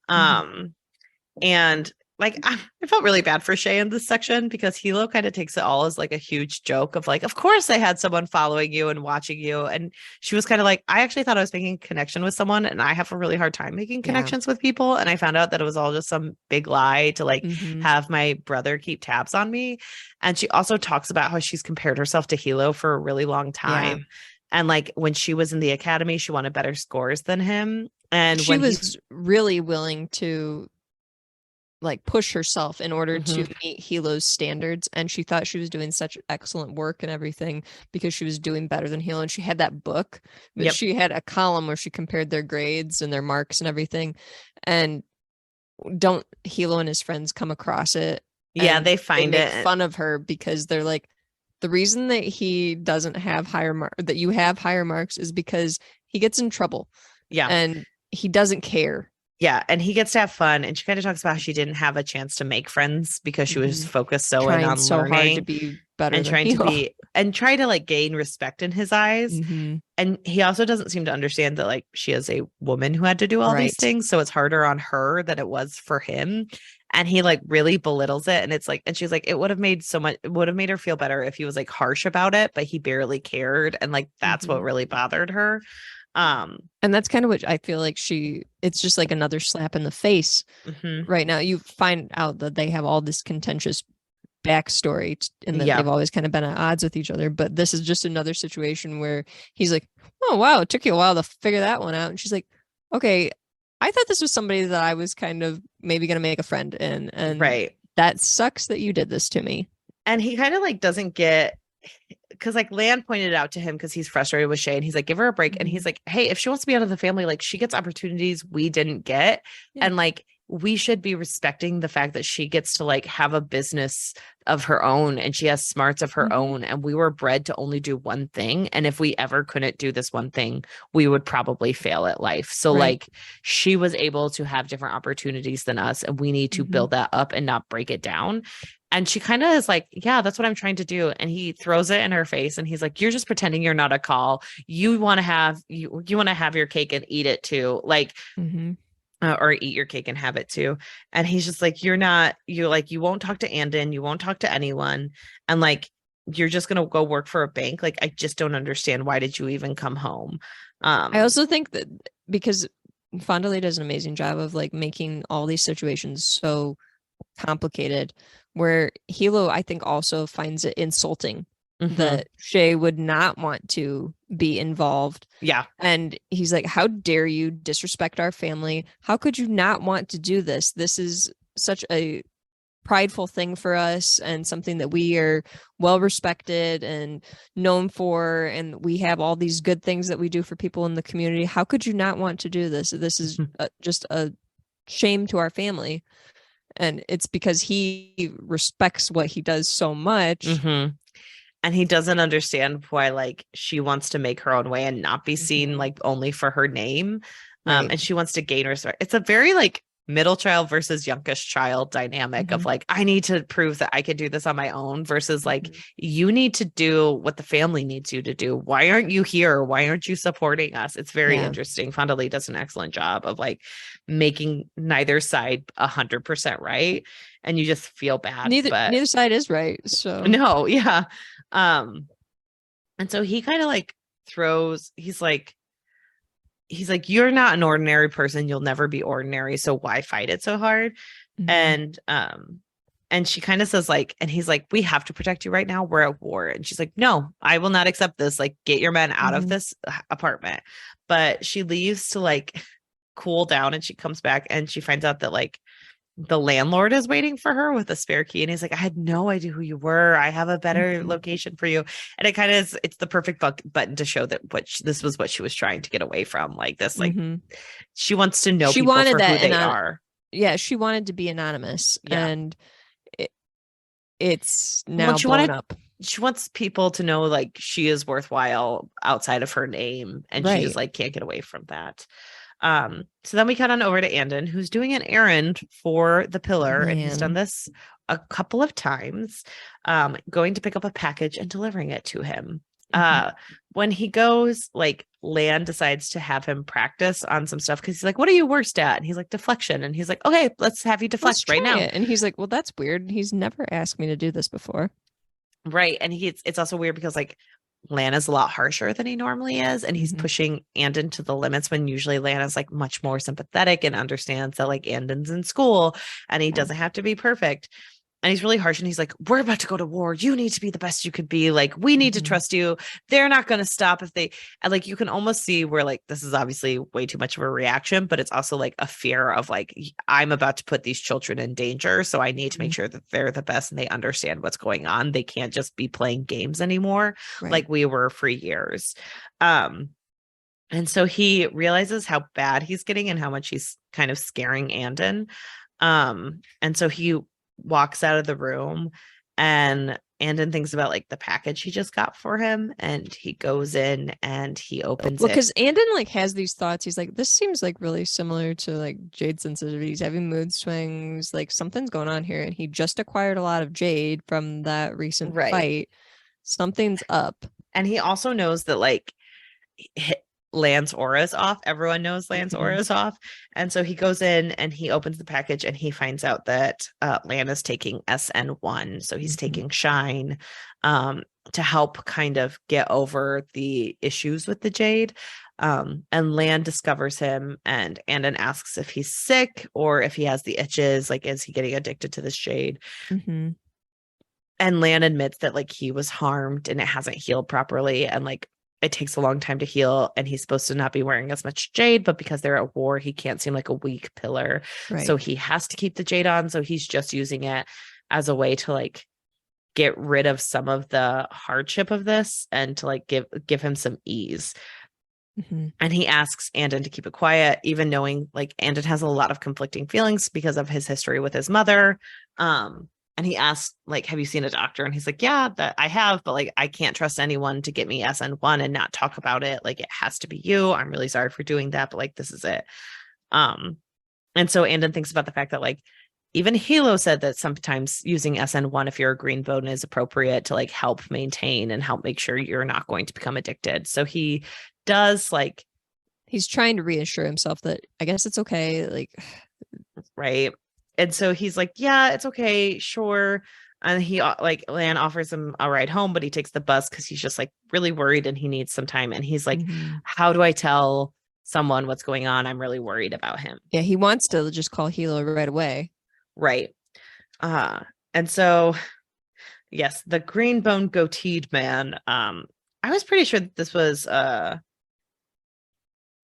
And like I felt really bad for Shay in this section because Hilo kind of takes it all as like a huge joke of like, of course I had someone following you and watching you. And she was kind of like, I actually thought I was making a connection with someone and I have a really hard time making connections with people. And I found out that it was all just some big lie to like have my brother keep tabs on me. And she also talks about how she's compared herself to Hilo for a really long time. And like when she was in the academy, she wanted better scores than him. And she was really willing to like push herself in order to meet Hilo's standards, and she thought she was doing such excellent work and everything because she was doing better than Hilo. And she had that book, but she had a column where she compared their grades and their marks and everything. And don't Hilo and his friends come across it? Yeah, they find it fun of her because they're like, the reason that he doesn't have that you have higher marks is because he gets in trouble. Yeah, and he doesn't care. Yeah, and he gets to have fun. And she kind of talks about how she didn't have a chance to make friends because she was focused so in on learning hard to be better and trying to be and try to like gain respect in his eyes. And he also doesn't seem to understand that like she is a woman who had to do all these things. So it's harder on her than it was for him. And he like really belittles it. And it's like, and she's like, it would have made her feel better if he was like harsh about it, but he barely cared. And like, that's what really bothered her. And that's kind of what I feel like it's just like another slap in the face. Right now you find out that they have all this contentious backstory and that they've always kind of been at odds with each other, but this is just another situation where he's like, oh wow, it took you a while to figure that one out. And she's like, okay, I thought this was somebody that I was kind of maybe gonna make a friend in, and that sucks that you did this to me. And he kind of like doesn't get, because like Lan pointed it out to him because he's frustrated with Shay and he's like, give her a break. And he's like, hey, if she wants to be out of the family, like she gets opportunities we didn't get. And like, we should be respecting the fact that she gets to like have a business of her own and she has smarts of her own. And we were bred to only do one thing. And if we ever couldn't do this one thing, we would probably fail at life. So like she was able to have different opportunities than us. And we need to build that up and not break it down. And she kind of is like, yeah, that's what I'm trying to do. And he throws it in her face and he's like, you're just pretending you're not a call. You want to have your cake and eat it too. Like, or eat your cake and have it too. And he's just like, you won't talk to Andon. You won't talk to anyone. And like, you're just going to go work for a bank. Like, I just don't understand. Why did you even come home? I also think that because Fonda Lee does an amazing job of like making all these situations so complicated, where Hilo, I think, also finds it insulting that Shay would not want to be involved. Yeah. And he's like, how dare you disrespect our family? How could you not want to do this? This is such a prideful thing for us and something that we are well respected and known for. And we have all these good things that we do for people in the community. How could you not want to do this? This is just a shame to our family. And it's because he respects what he does so much. And he doesn't understand why like she wants to make her own way and not be seen like only for her name. And she wants to gain respect. It's a very like middle child versus youngest child dynamic of like, I need to prove that I can do this on my own versus like, you need to do what the family needs you to do. Why aren't you here? Why aren't you supporting us? It's very interesting. Fonda Lee does an excellent job of like making neither side 100% right. And you just feel bad. Neither side is right. So no, yeah. And so he kind of like he's like, you're not an ordinary person. You'll never be ordinary. So why fight it so hard? And she kind of says like, and he's like, we have to protect you right now. We're at war. And she's like, no, I will not accept this. Like, get your men out of this apartment. But she leaves to like cool down, and she comes back and she finds out that like the landlord is waiting for her with a spare key. And he's like, I had no idea who you were. I have a better location for you. And it kind of is, it's the perfect button to show that this was what she was trying to get away from. Like this, like she wants to know people for who they are. Yeah. She wanted to be anonymous and it's now blown up. She wants people to know like she is worthwhile outside of her name. And she just like can't get away from that. So then we cut on over to Andon, who's doing an errand for the pillar, and he's done this a couple of times, going to pick up a package and delivering it to him. When he goes, like Lan decides to have him practice on some stuff because he's like, what are you worst at? And he's like, deflection. And he's like, okay, let's have you deflect right now. And he's like, well, that's weird. He's never asked me to do this before. Right. And it's also weird because like Lan is a lot harsher than he normally is, and he's pushing Andon to the limits when usually Lan is like much more sympathetic and understands that like Andon's in school and he doesn't have to be perfect. And he's really harsh, and he's like, we're about to go to war. You need to be the best you could be. Like, we need to trust you. They're not going to stop if they, and like, you can almost see where like, this is obviously way too much of a reaction, but it's also like a fear of like, I'm about to put these children in danger. So I need to make sure that they're the best and they understand what's going on. They can't just be playing games anymore like we were for years. And so he realizes how bad he's getting and how much he's kind of scaring Andon. And so he walks out of the room, and Andon thinks about like the package he just got for him, and he goes in and he opens it. Because Andon like has these thoughts. He's like, this seems like really similar to like Jade's sensitivities, having mood swings, like something's going on here. And he just acquired a lot of Jade from that recent fight. Something's up. And he also knows that like Lan's aura is off. Everyone knows Lan's aura is off. And so he goes in and he opens the package, and he finds out that Lan is taking SN1. So he's taking Shine to help kind of get over the issues with the Jade. And Lan discovers him, and Andon asks if he's sick or if he has the itches. Like, is he getting addicted to this Jade? And Lan admits that like he was harmed and it hasn't healed properly. And like, it takes a long time to heal, and he's supposed to not be wearing as much Jade, but because they're at war, he can't seem like a weak pillar. So he has to keep the Jade on. So he's just using it as a way to like get rid of some of the hardship of this and to like give him some ease. And he asks Andon to keep it quiet, even knowing like Andon has a lot of conflicting feelings because of his history with his mother. And he asked, like, have you seen a doctor? And he's like, yeah, that I have, but like, I can't trust anyone to get me SN1 and not talk about it. Like, it has to be you. I'm really sorry for doing that, but like, this is it. And so Andon thinks about the fact that like, even Hilo said that sometimes using SN1, if you're a green bone, is appropriate to like help maintain and help make sure you're not going to become addicted. So he does like, he's trying to reassure himself that I guess it's okay. Like, right. And so he's like, yeah, it's okay. Sure. And he like Lan offers him a ride home, but he takes the bus because he's just like really worried and he needs some time. And he's like, how do I tell someone what's going on? I'm really worried about him. Yeah. He wants to just call Hilo right away. Right. And so, yes, the green bone goateed man. I was pretty sure that this was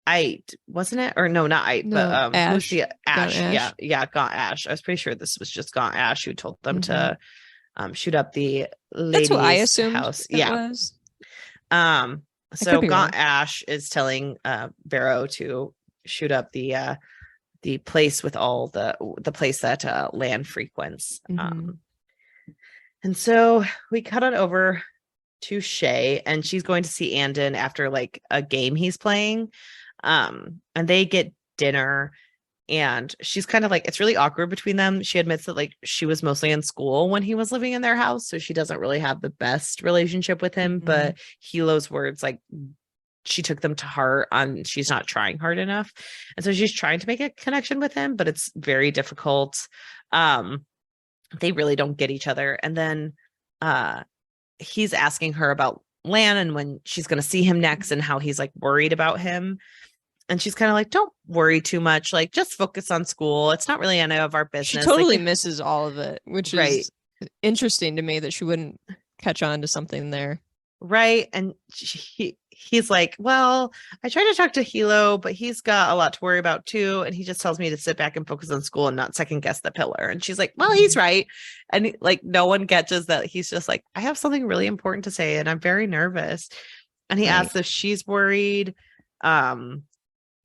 Ait, wasn't it? Or no, not Ait, but Ash. who's the Ash? Ash. Yeah, Gaunt Ash. I was pretty sure this was just Gaunt Ash who told them to shoot up the lady's That's what I assumed house. Was. So Gaunt Ash is telling Barrow to shoot up the place with all the place that Lan frequents. And so we cut on over to Shay, and she's going to see Andon after like a game he's playing. And they get dinner, And she's kind of like, it's really awkward between them. She admits that like she was mostly in school when he was living in their house, so she doesn't really have the best relationship with him. But Hilo's words, like, she took them to heart on she's not trying hard enough. And so she's trying to make a connection with him, but it's very difficult. They really don't get each other. And then he's asking her about Lan and when she's going to see him next and how he's like worried about him. And she's kind of like, don't worry too much. Like, just focus on school. It's not really any of our business. She totally misses all of it, which is interesting to me that she wouldn't catch on to something there. Right. And he's like, well, I tried to talk to Hilo, but he's got a lot to worry about too. And he just tells me to sit back and focus on school and not second guess the pillar. And she's like, well, he's right. And like, no one catches that he's just like, I have something really important to say and I'm very nervous. And he asks if she's worried.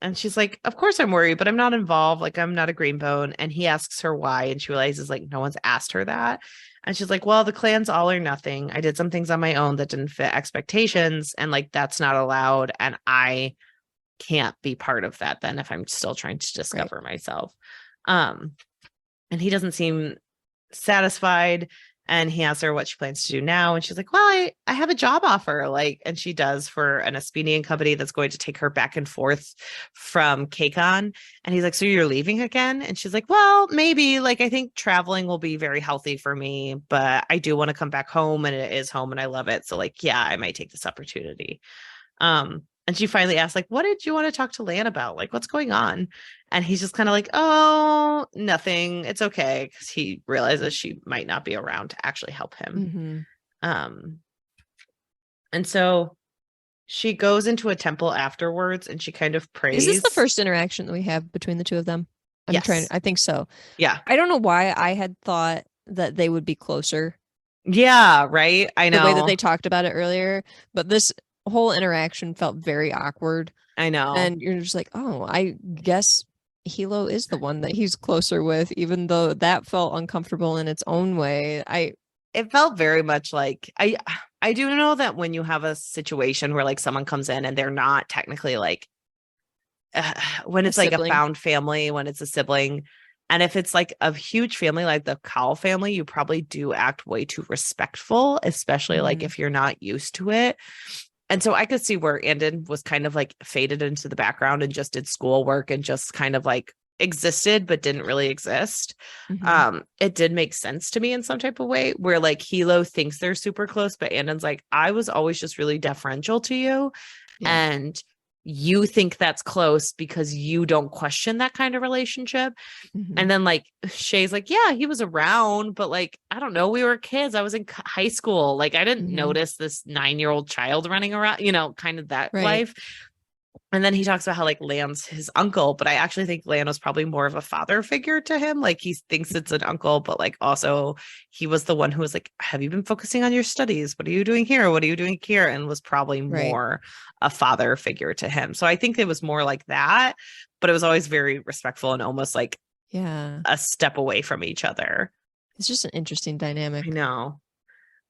And she's like, of course I'm worried, but I'm not involved. Like, I'm not a green bone. And he asks her why. And she realizes like no one's asked her that. And she's like, well, the clan's all or nothing. I did some things on my own that didn't fit expectations. And like, that's not allowed. And I can't be part of that then if I'm still trying to discover myself. And he doesn't seem satisfied. And he asks her what she plans to do now. And she's like, well, I have a job offer. Like, and she does for an Espedian company that's going to take her back and forth from KCON. And he's like, so you're leaving again? And she's like, well, maybe. Like, I think traveling will be very healthy for me, but I do want to come back home and it is home and I love it. So like, yeah, I might take this opportunity. And she finally asks, like, what did you want to talk to Lan about? Like, what's going on? And he's just kind of like, oh, nothing. It's okay. Because he realizes she might not be around to actually help him. And so she goes into a temple afterwards and she kind of prays. Is this the first interaction that we have between the two of them? I think so. Yeah. I don't know why I had thought that they would be closer. Yeah, right. I know. The way that they talked about it earlier. But this whole interaction felt very awkward. I know. And you're just like, oh, I guess Hilo is the one that he's closer with, even though that felt uncomfortable in its own way. It felt very much like I do know that when you have a situation where like someone comes in and they're not technically like when it's like a found family, when it's a sibling, and if it's like a huge family like the Cowell family, you probably do act way too respectful, especially like if you're not used to it. And so I could see where Andon was kind of like faded into the background and just did schoolwork and just kind of like existed, but didn't really exist. It did make sense to me in some type of way where like Hilo thinks they're super close, but Andon's like, I was always just really deferential to you. Yeah. And you think that's close because you don't question that kind of relationship. And then like Shay's like, yeah, he was around, but like, I don't know, we were kids. I was in high school. Like I didn't notice this 9-year-old child running around, you know, kind of that life. And then he talks about how like Lan's his uncle, but I actually think Lan was probably more of a father figure to him. Like he thinks it's an uncle, but like also he was the one who was like, have you been focusing on your studies? What are you doing here? What are you doing here? And was probably more a father figure to him. So I think it was more like that, but it was always very respectful and almost like a step away from each other. It's just an interesting dynamic. I know.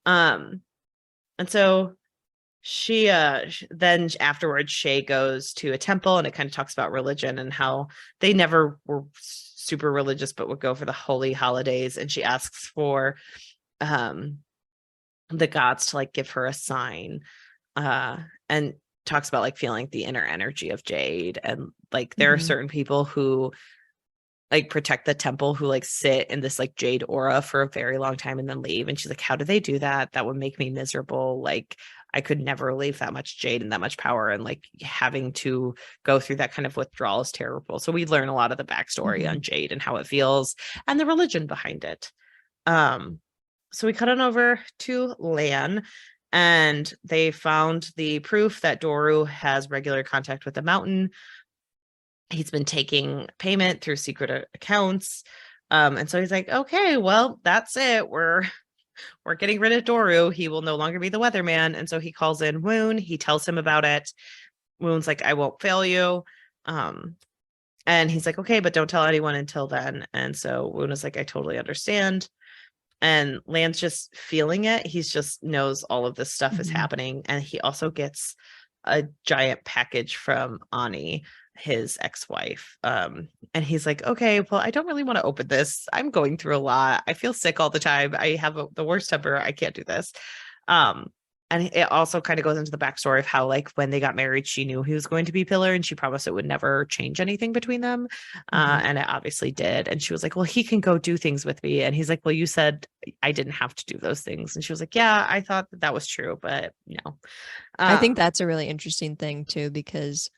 And so she then afterwards Shay goes to a temple and it kind of talks about religion and how they never were super religious but would go for the holy holidays, and she asks for the gods to like give her a sign and talks about like feeling the inner energy of Jade, and like there are certain people who like protect the temple who like sit in this like Jade aura for a very long time and then leave, and she's like, how do they do that? That would make me miserable. Like I could never leave that much Jade and that much power, and like having to go through that kind of withdrawal is terrible. So we learn a lot of the backstory on Jade and how it feels and the religion behind it. So we cut on over to Lan, and they found the proof that Doru has regular contact with the mountain. He's been taking payment through secret accounts. And so he's like, okay, well, that's it. We're getting rid of Doru. He will no longer be the weatherman. And so he calls in Woon. He tells him about it. Woon's like, I won't fail you. And he's like, okay, but don't tell anyone until then. And so Woon is like, I totally understand. And Lan's just feeling it. He's just knows all of this stuff is happening. And he also gets a giant package from Ani. his ex-wife. And he's like, okay, well, I don't really want to open this. I'm going through a lot. I feel sick all the time. I have the worst temper. I can't do this. And it also kind of goes into the backstory of how, like, when they got married, she knew he was going to be Pillar and she promised it would never change anything between them. And it obviously did. And she was like, well, he can go do things with me. And he's like, well, you said I didn't have to do those things. And she was like, yeah, I thought that was true, but no. I think that's a really interesting thing too, because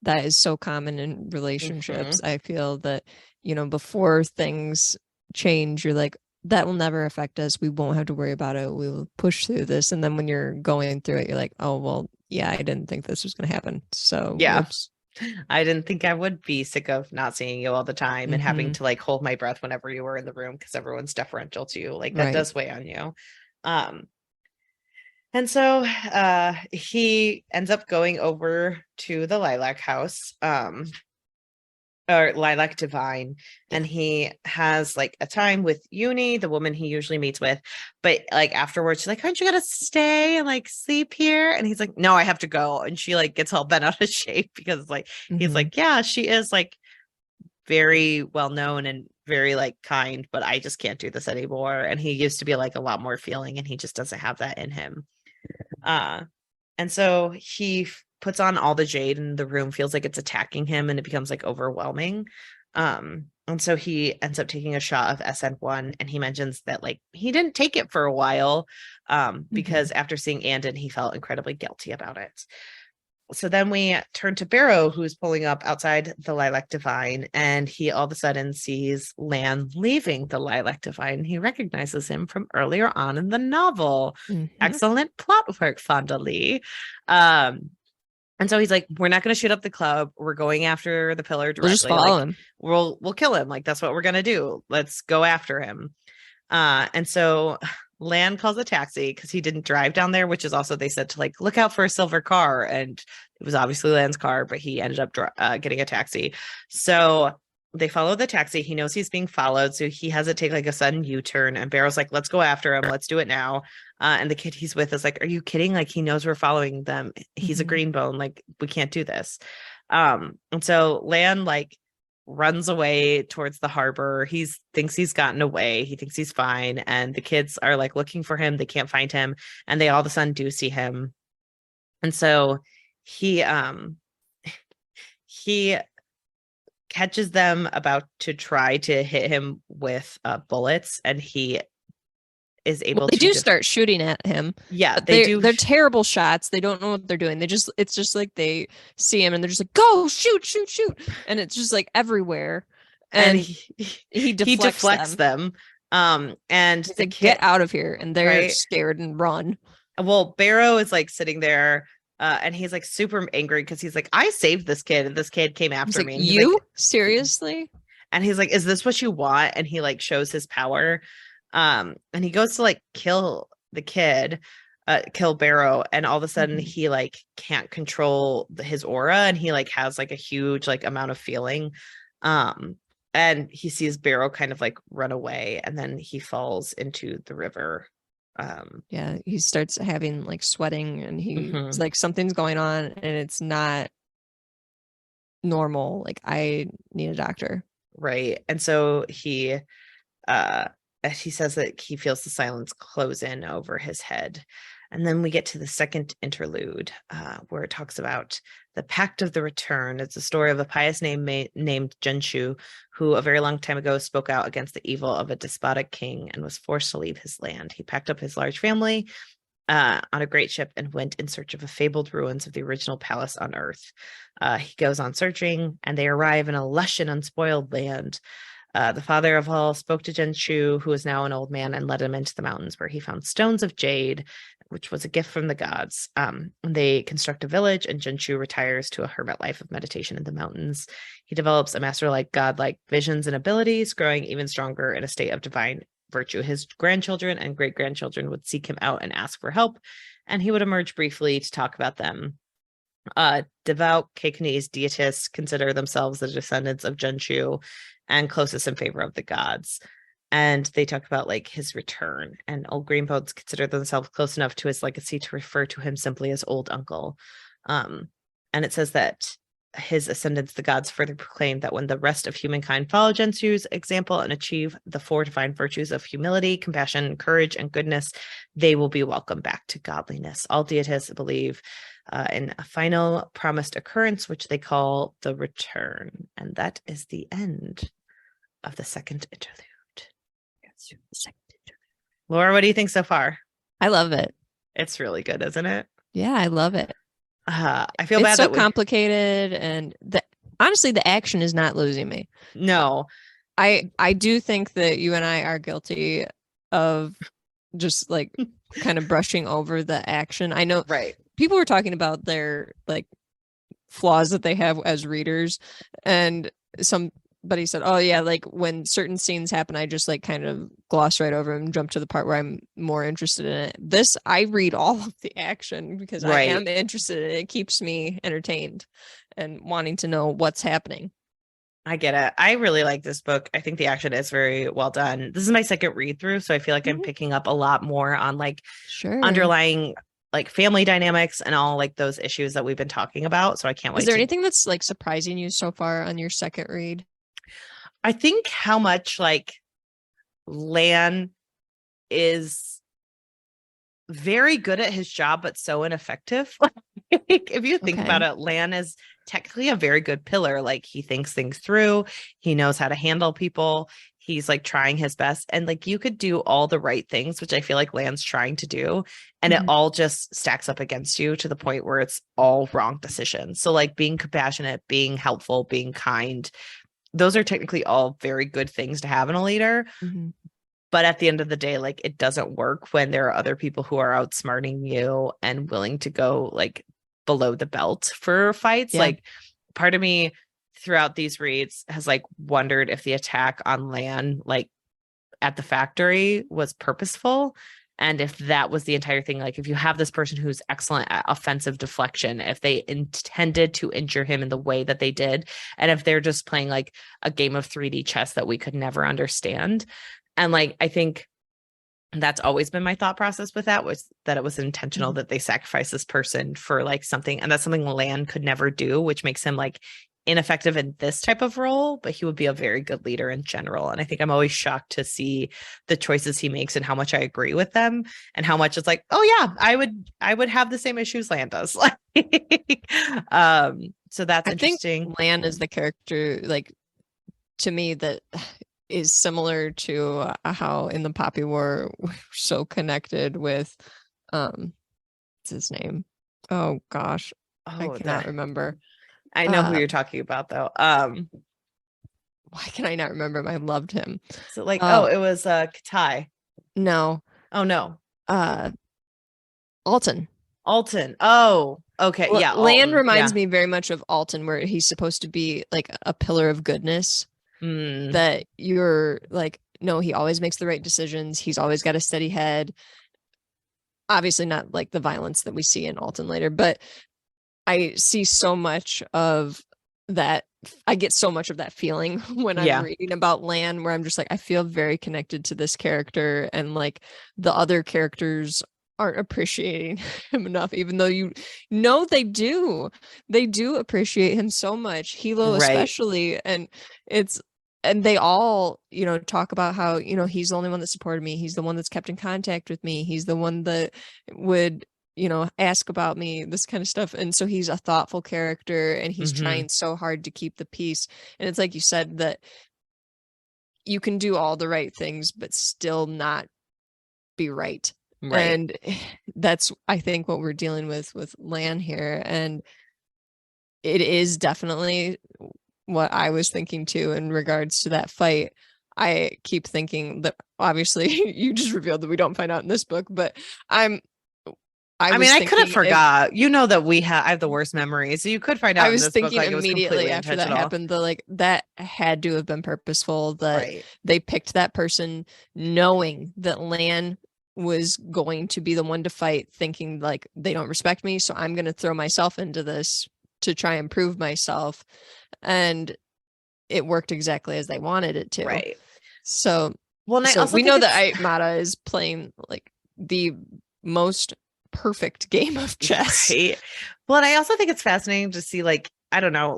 that is so common in relationships. I feel that, before things change, you're like, that will never affect us. We won't have to worry about it. We will push through this. And then when you're going through it, you're like, oh, well, yeah, I didn't think this was going to happen. So yeah, whoops. I didn't think I would be sick of not seeing you all the time and having to like hold my breath whenever you were in the room because everyone's deferential to you. Like that does weigh on you. And so he ends up going over to the Lilac house. Or Lilac Divine, and he has like a time with Uni, the woman he usually meets with, but like afterwards she's like, aren't you gonna stay and like sleep here? And he's like, no, I have to go. And she like gets all bent out of shape because like he's like, yeah, she is like very well known and very like kind, but I just can't do this anymore. And he used to be like a lot more feeling, and he just doesn't have that in him. And so he puts on all the jade, and the room feels like it's attacking him, and it becomes like overwhelming. And so he ends up taking a shot of SN1, and he mentions that like he didn't take it for a while because after seeing Andon, he felt incredibly guilty about it. So then we turn to Barrow, who's pulling up outside the Lilac Divine, and he all of a sudden sees Lan leaving the Lilac Divine. He recognizes him from earlier on in the novel. Excellent plot work, Fonda Lee. And so he's like, we're not going to shoot up the club. We're going after the Pillar directly. We'll just follow him. We'll kill him. Like, that's what we're going to do. Let's go after him. And so Lan calls a taxi because he didn't drive down there, which is also, they said to like, look out for a silver car. And it was obviously Lan's car, but he ended up getting a taxi. So they follow the taxi. He knows he's being followed. So he has to take like a sudden U-turn, and Barrow's like, let's go after him. Let's do it now. And the kid he's with is like, are you kidding? Like, he knows we're following them. He's a green bone. Like, we can't do this. And so Lan like runs away towards the harbor. He thinks he's gotten away. He thinks he's fine. And the kids are like looking for him. They can't find him. And they all of a sudden do see him. And so he catches them about to try to hit him with bullets, and he is able they to start shooting at him. Yeah, they do. They're terrible shots. They don't know what they're doing. It's just like they see him and they're just like, go, shoot. And it's just like everywhere. And he deflects them. And they get out of here, and they're scared and run. Well, Barrow is like sitting there and he's like super angry because he's like, I saved this kid, and this kid came after me. You like, seriously? And he's like, is this what you want? And he like shows his power. And he goes to like kill the kid, kill Barrow, and all of a sudden he like can't control his aura, and he like has like a huge like amount of feeling. And he sees Barrow kind of like run away, and then he falls into the river. Yeah, he starts having like sweating, and he's like, something's going on and it's not normal. Like, I need a doctor. Right. And so he says that he feels the silence close in over his head. And then we get to the second interlude where it talks about the Pact of the Return. It's a story of a pious named Jenshu, who a very long time ago spoke out against the evil of a despotic king and was forced to leave his land. He packed up his large family on a great ship and went in search of the fabled ruins of the original palace on Earth. He goes on searching, and they arrive in a lush and unspoiled land. The father of all spoke to Jenshu, who is now an old man, and led him into the mountains, where he found stones of jade, which was a gift from the gods. They construct a village, and Jenshu retires to a hermit life of meditation in the mountains. He develops a master-like, godlike visions and abilities, growing even stronger in a state of divine virtue. His grandchildren and great-grandchildren would seek him out and ask for help, and he would emerge briefly to talk about them. Devout Keknese dietists consider themselves the descendants of Jenshu and closest in favor of the gods. And they talk about like his return, and old greenbones consider themselves close enough to his legacy to refer to him simply as old uncle. And it says that his ascendance, the gods further proclaim that when the rest of humankind follow Jensu's example and achieve the 4 divine virtues of humility, compassion, courage, and goodness, they will be welcomed back to godliness. All deities believe in a final promised occurrence, which they call the return. And that is the end of the second interlude. Laura, what do you think so far? I love it. It's really good, isn't it? Yeah, I love it. I feel it's bad so that complicated, and honestly, the action is not losing me. No, I do think that you and I are guilty of just like kind of brushing over the action. I know right. People were talking about their like flaws that they have as readers, and somebody said, oh yeah, like when certain scenes happen, I just like kind of gloss right over and jump to the part where I'm more interested in it. This, I read all of the action because I am interested in it. It keeps me entertained and wanting to know what's happening. I get it. I really like this book. I think the action is very well done. This is my second read through, so I feel like I'm picking up a lot more on like underlying like family dynamics and all like those issues that we've been talking about. So I can't wait. Is there anything that's like surprising you so far on your second read? I think how much like Lan is very good at his job, but so ineffective. If you think about it, Lan is technically a very good pillar. Like he thinks things through. He knows how to handle people. He's like trying his best. And like you could do all the right things, which I feel like Lan's trying to do. And it all just stacks up against you to the point where it's all wrong decisions. So like being compassionate, being helpful, being kind, those are technically all very good things to have in a leader. But at the end of the day, like it doesn't work when there are other people who are outsmarting you and willing to go like below the belt for fights. Like part of me throughout these reads has like wondered if the attack on Lan like at the factory was purposeful, and if that was the entire thing. Like if you have this person who's excellent at offensive deflection, if they intended to injure him in the way that they did, and if they're just playing like a game of 3D chess that we could never understand. And like I think that's always been my thought process with that, was that it was intentional that they sacrifice this person for like something, and that's something Lan could never do, which makes him like ineffective in this type of role, but he would be a very good leader in general. And I think I'm always shocked to see the choices he makes and how much I agree with them, and how much it's like, oh yeah, I would have the same issues Lan does. So that's interesting. I think Lan is the character, like to me, that is similar to how in the Poppy War we're so connected with what's his name? Oh gosh, I cannot remember. I know who you're talking about though. Why can I not remember him? I loved him. So like it was Katai. No. Oh no. Alton. Oh, okay. Well, yeah. Lan reminds me very much of Alton, where he's supposed to be like a pillar of goodness. That you're like, no, he always makes the right decisions. He's always got a steady head. Obviously not like the violence that we see in Alton later, but I see so much of that. I get so much of that feeling when I'm reading about Lan, where I'm just like, I feel very connected to this character, and like the other characters aren't appreciating him enough, even though you know they do appreciate him so much. Hilo especially, and they all, you know, talk about how, you know, he's the only one that supported me. He's the one that's kept in contact with me. He's the one that would, you know, ask about me, this kind of stuff. And so he's a thoughtful character, and he's trying so hard to keep the peace. And it's like you said, that you can do all the right things, but still not be right. And that's, I think, what we're dealing with Lan here. And it is definitely what I was thinking too in regards to that fight. I keep thinking that obviously you just revealed that we don't find out in this book, but I mean, I could have forgot. You know that I have the worst memory, so you could find out. I was thinking immediately after that happened that had to have been purposeful. That they picked that person knowing that Lan was going to be the one to fight, thinking like, they don't respect me, so I'm going to throw myself into this to try and prove myself. And it worked exactly as they wanted it to. Right. So, we know that Aimata is playing like the most perfect game of chess. Right. Well, and I also think it's fascinating to see like I don't know,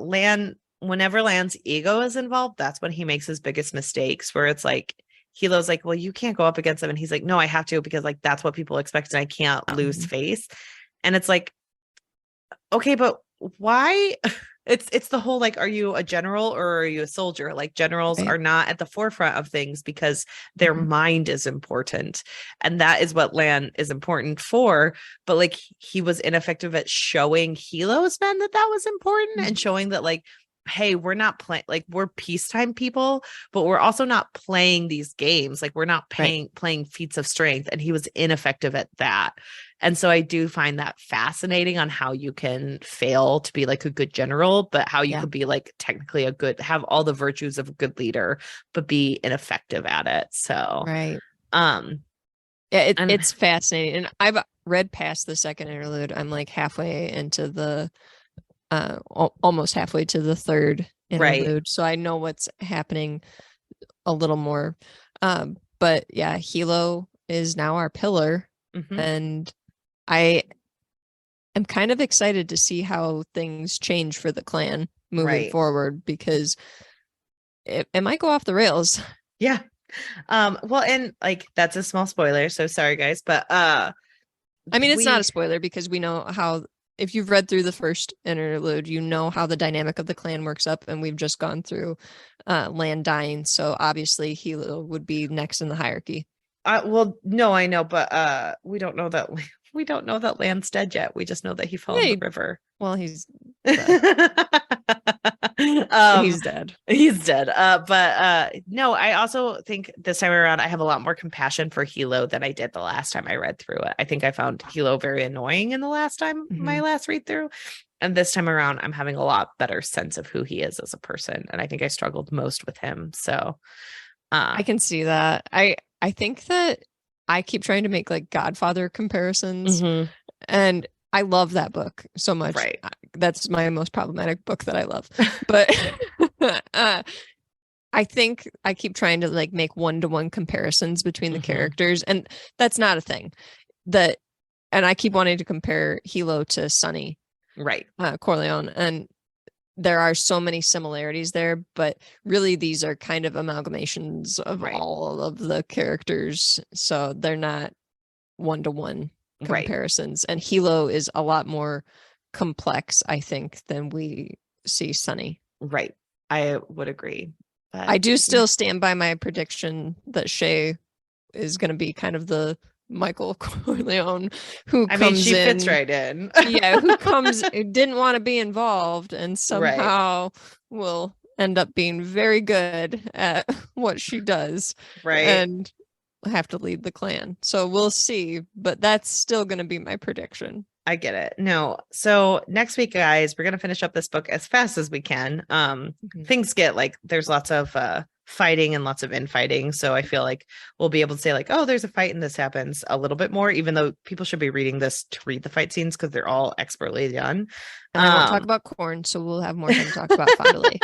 whenever Lan's ego is involved, that's when he makes his biggest mistakes, where it's like Hilo's like, well, you can't go up against him. And he's like, no, I have to, because like that's what people expect and I can't lose face. And it's like, okay, but why? It's the whole like, are you a general or are you a soldier? Like generals are not at the forefront of things because their mind is important. And that is what Lan is important for. But like he was ineffective at showing Hilo's men that was important and showing that like, hey, we're not playing, like we're peacetime people, but we're also not playing these games. Like we're not playing feats of strength. And he was ineffective at that. And so I do find that fascinating on how you can fail to be like a good general, but how you could be like technically have all the virtues of a good leader, but be ineffective at it. So, it's fascinating. And I've read past the second interlude. I'm like halfway into the almost halfway to the third interlude, so I know what's happening a little more. But yeah, Hilo is now our pillar, and I am kind of excited to see how things change for the clan moving forward, because it might go off the rails. Yeah. Well, and like that's a small spoiler, so sorry guys, but I mean, it's not a spoiler because we know how. If you've read through the first interlude, you know how the dynamic of the clan works up, and we've just gone through Lan dying. So obviously Hilo would be next in the hierarchy. Well, no, I know, but we don't know that Lan's dead yet. We just know that he fell in the river. Well, he's dead. He's dead. He's dead. But no, I also think this time around I have a lot more compassion for Hilo than I did the last time I read through it. I think I found Hilo very annoying in the last time, my last read through. And this time around, I'm having a lot better sense of who he is as a person. And I think I struggled most with him. So I can see that. I think that I keep trying to make like Godfather comparisons, and I love that book so much. Right. That's my most problematic book that I love. But I think I keep trying to like make one-to-one comparisons between the characters, and that's not a thing. And I keep wanting to compare Hilo to Sonny, Corleone, and there are so many similarities there, but really these are kind of amalgamations of all of the characters, so they're not one-to-one comparisons. And Hilo is a lot more complex, I think, than we see Sonny. Right. I would agree. But I do still stand by my prediction that Shay is going to be kind of the Michael Corleone who she fits right in. who didn't want to be involved and somehow will end up being very good at what she does. And have to lead the clan. So we'll see, but that's still going to be my prediction. I get it. No. So next week, guys, we're going to finish up this book as fast as we can. Things get like, there's lots of fighting and lots of infighting. So I feel like we'll be able to say like, oh, there's a fight and this happens a little bit more, even though people should be reading this to read the fight scenes because they're all expertly done. And I won't talk about corn, so we'll have more time to talk about Fonda Lee.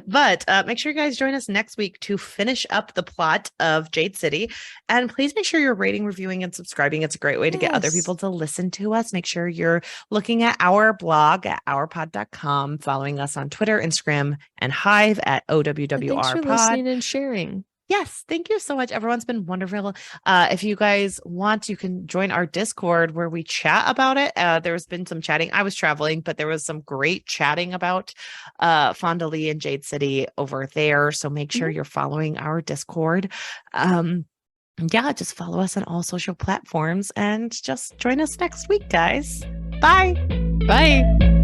But make sure you guys join us next week to finish up the plot of Jade City. And please make sure you're rating, reviewing, and subscribing. It's a great way to get other people to listen to us. Make sure you're looking at our blog at ourpod.com, following us on Twitter, Instagram, and Hive at OWWR Thanks for listening and sharing. Yes, thank you so much. Everyone's been wonderful. If you guys want, you can join our Discord where we chat about it. There's been some chatting. I was traveling, but there was some great chatting about Fonda Lee and Jade City over there. So make sure you're following our Discord. Just follow us on all social platforms and just join us next week, guys. Bye. Bye.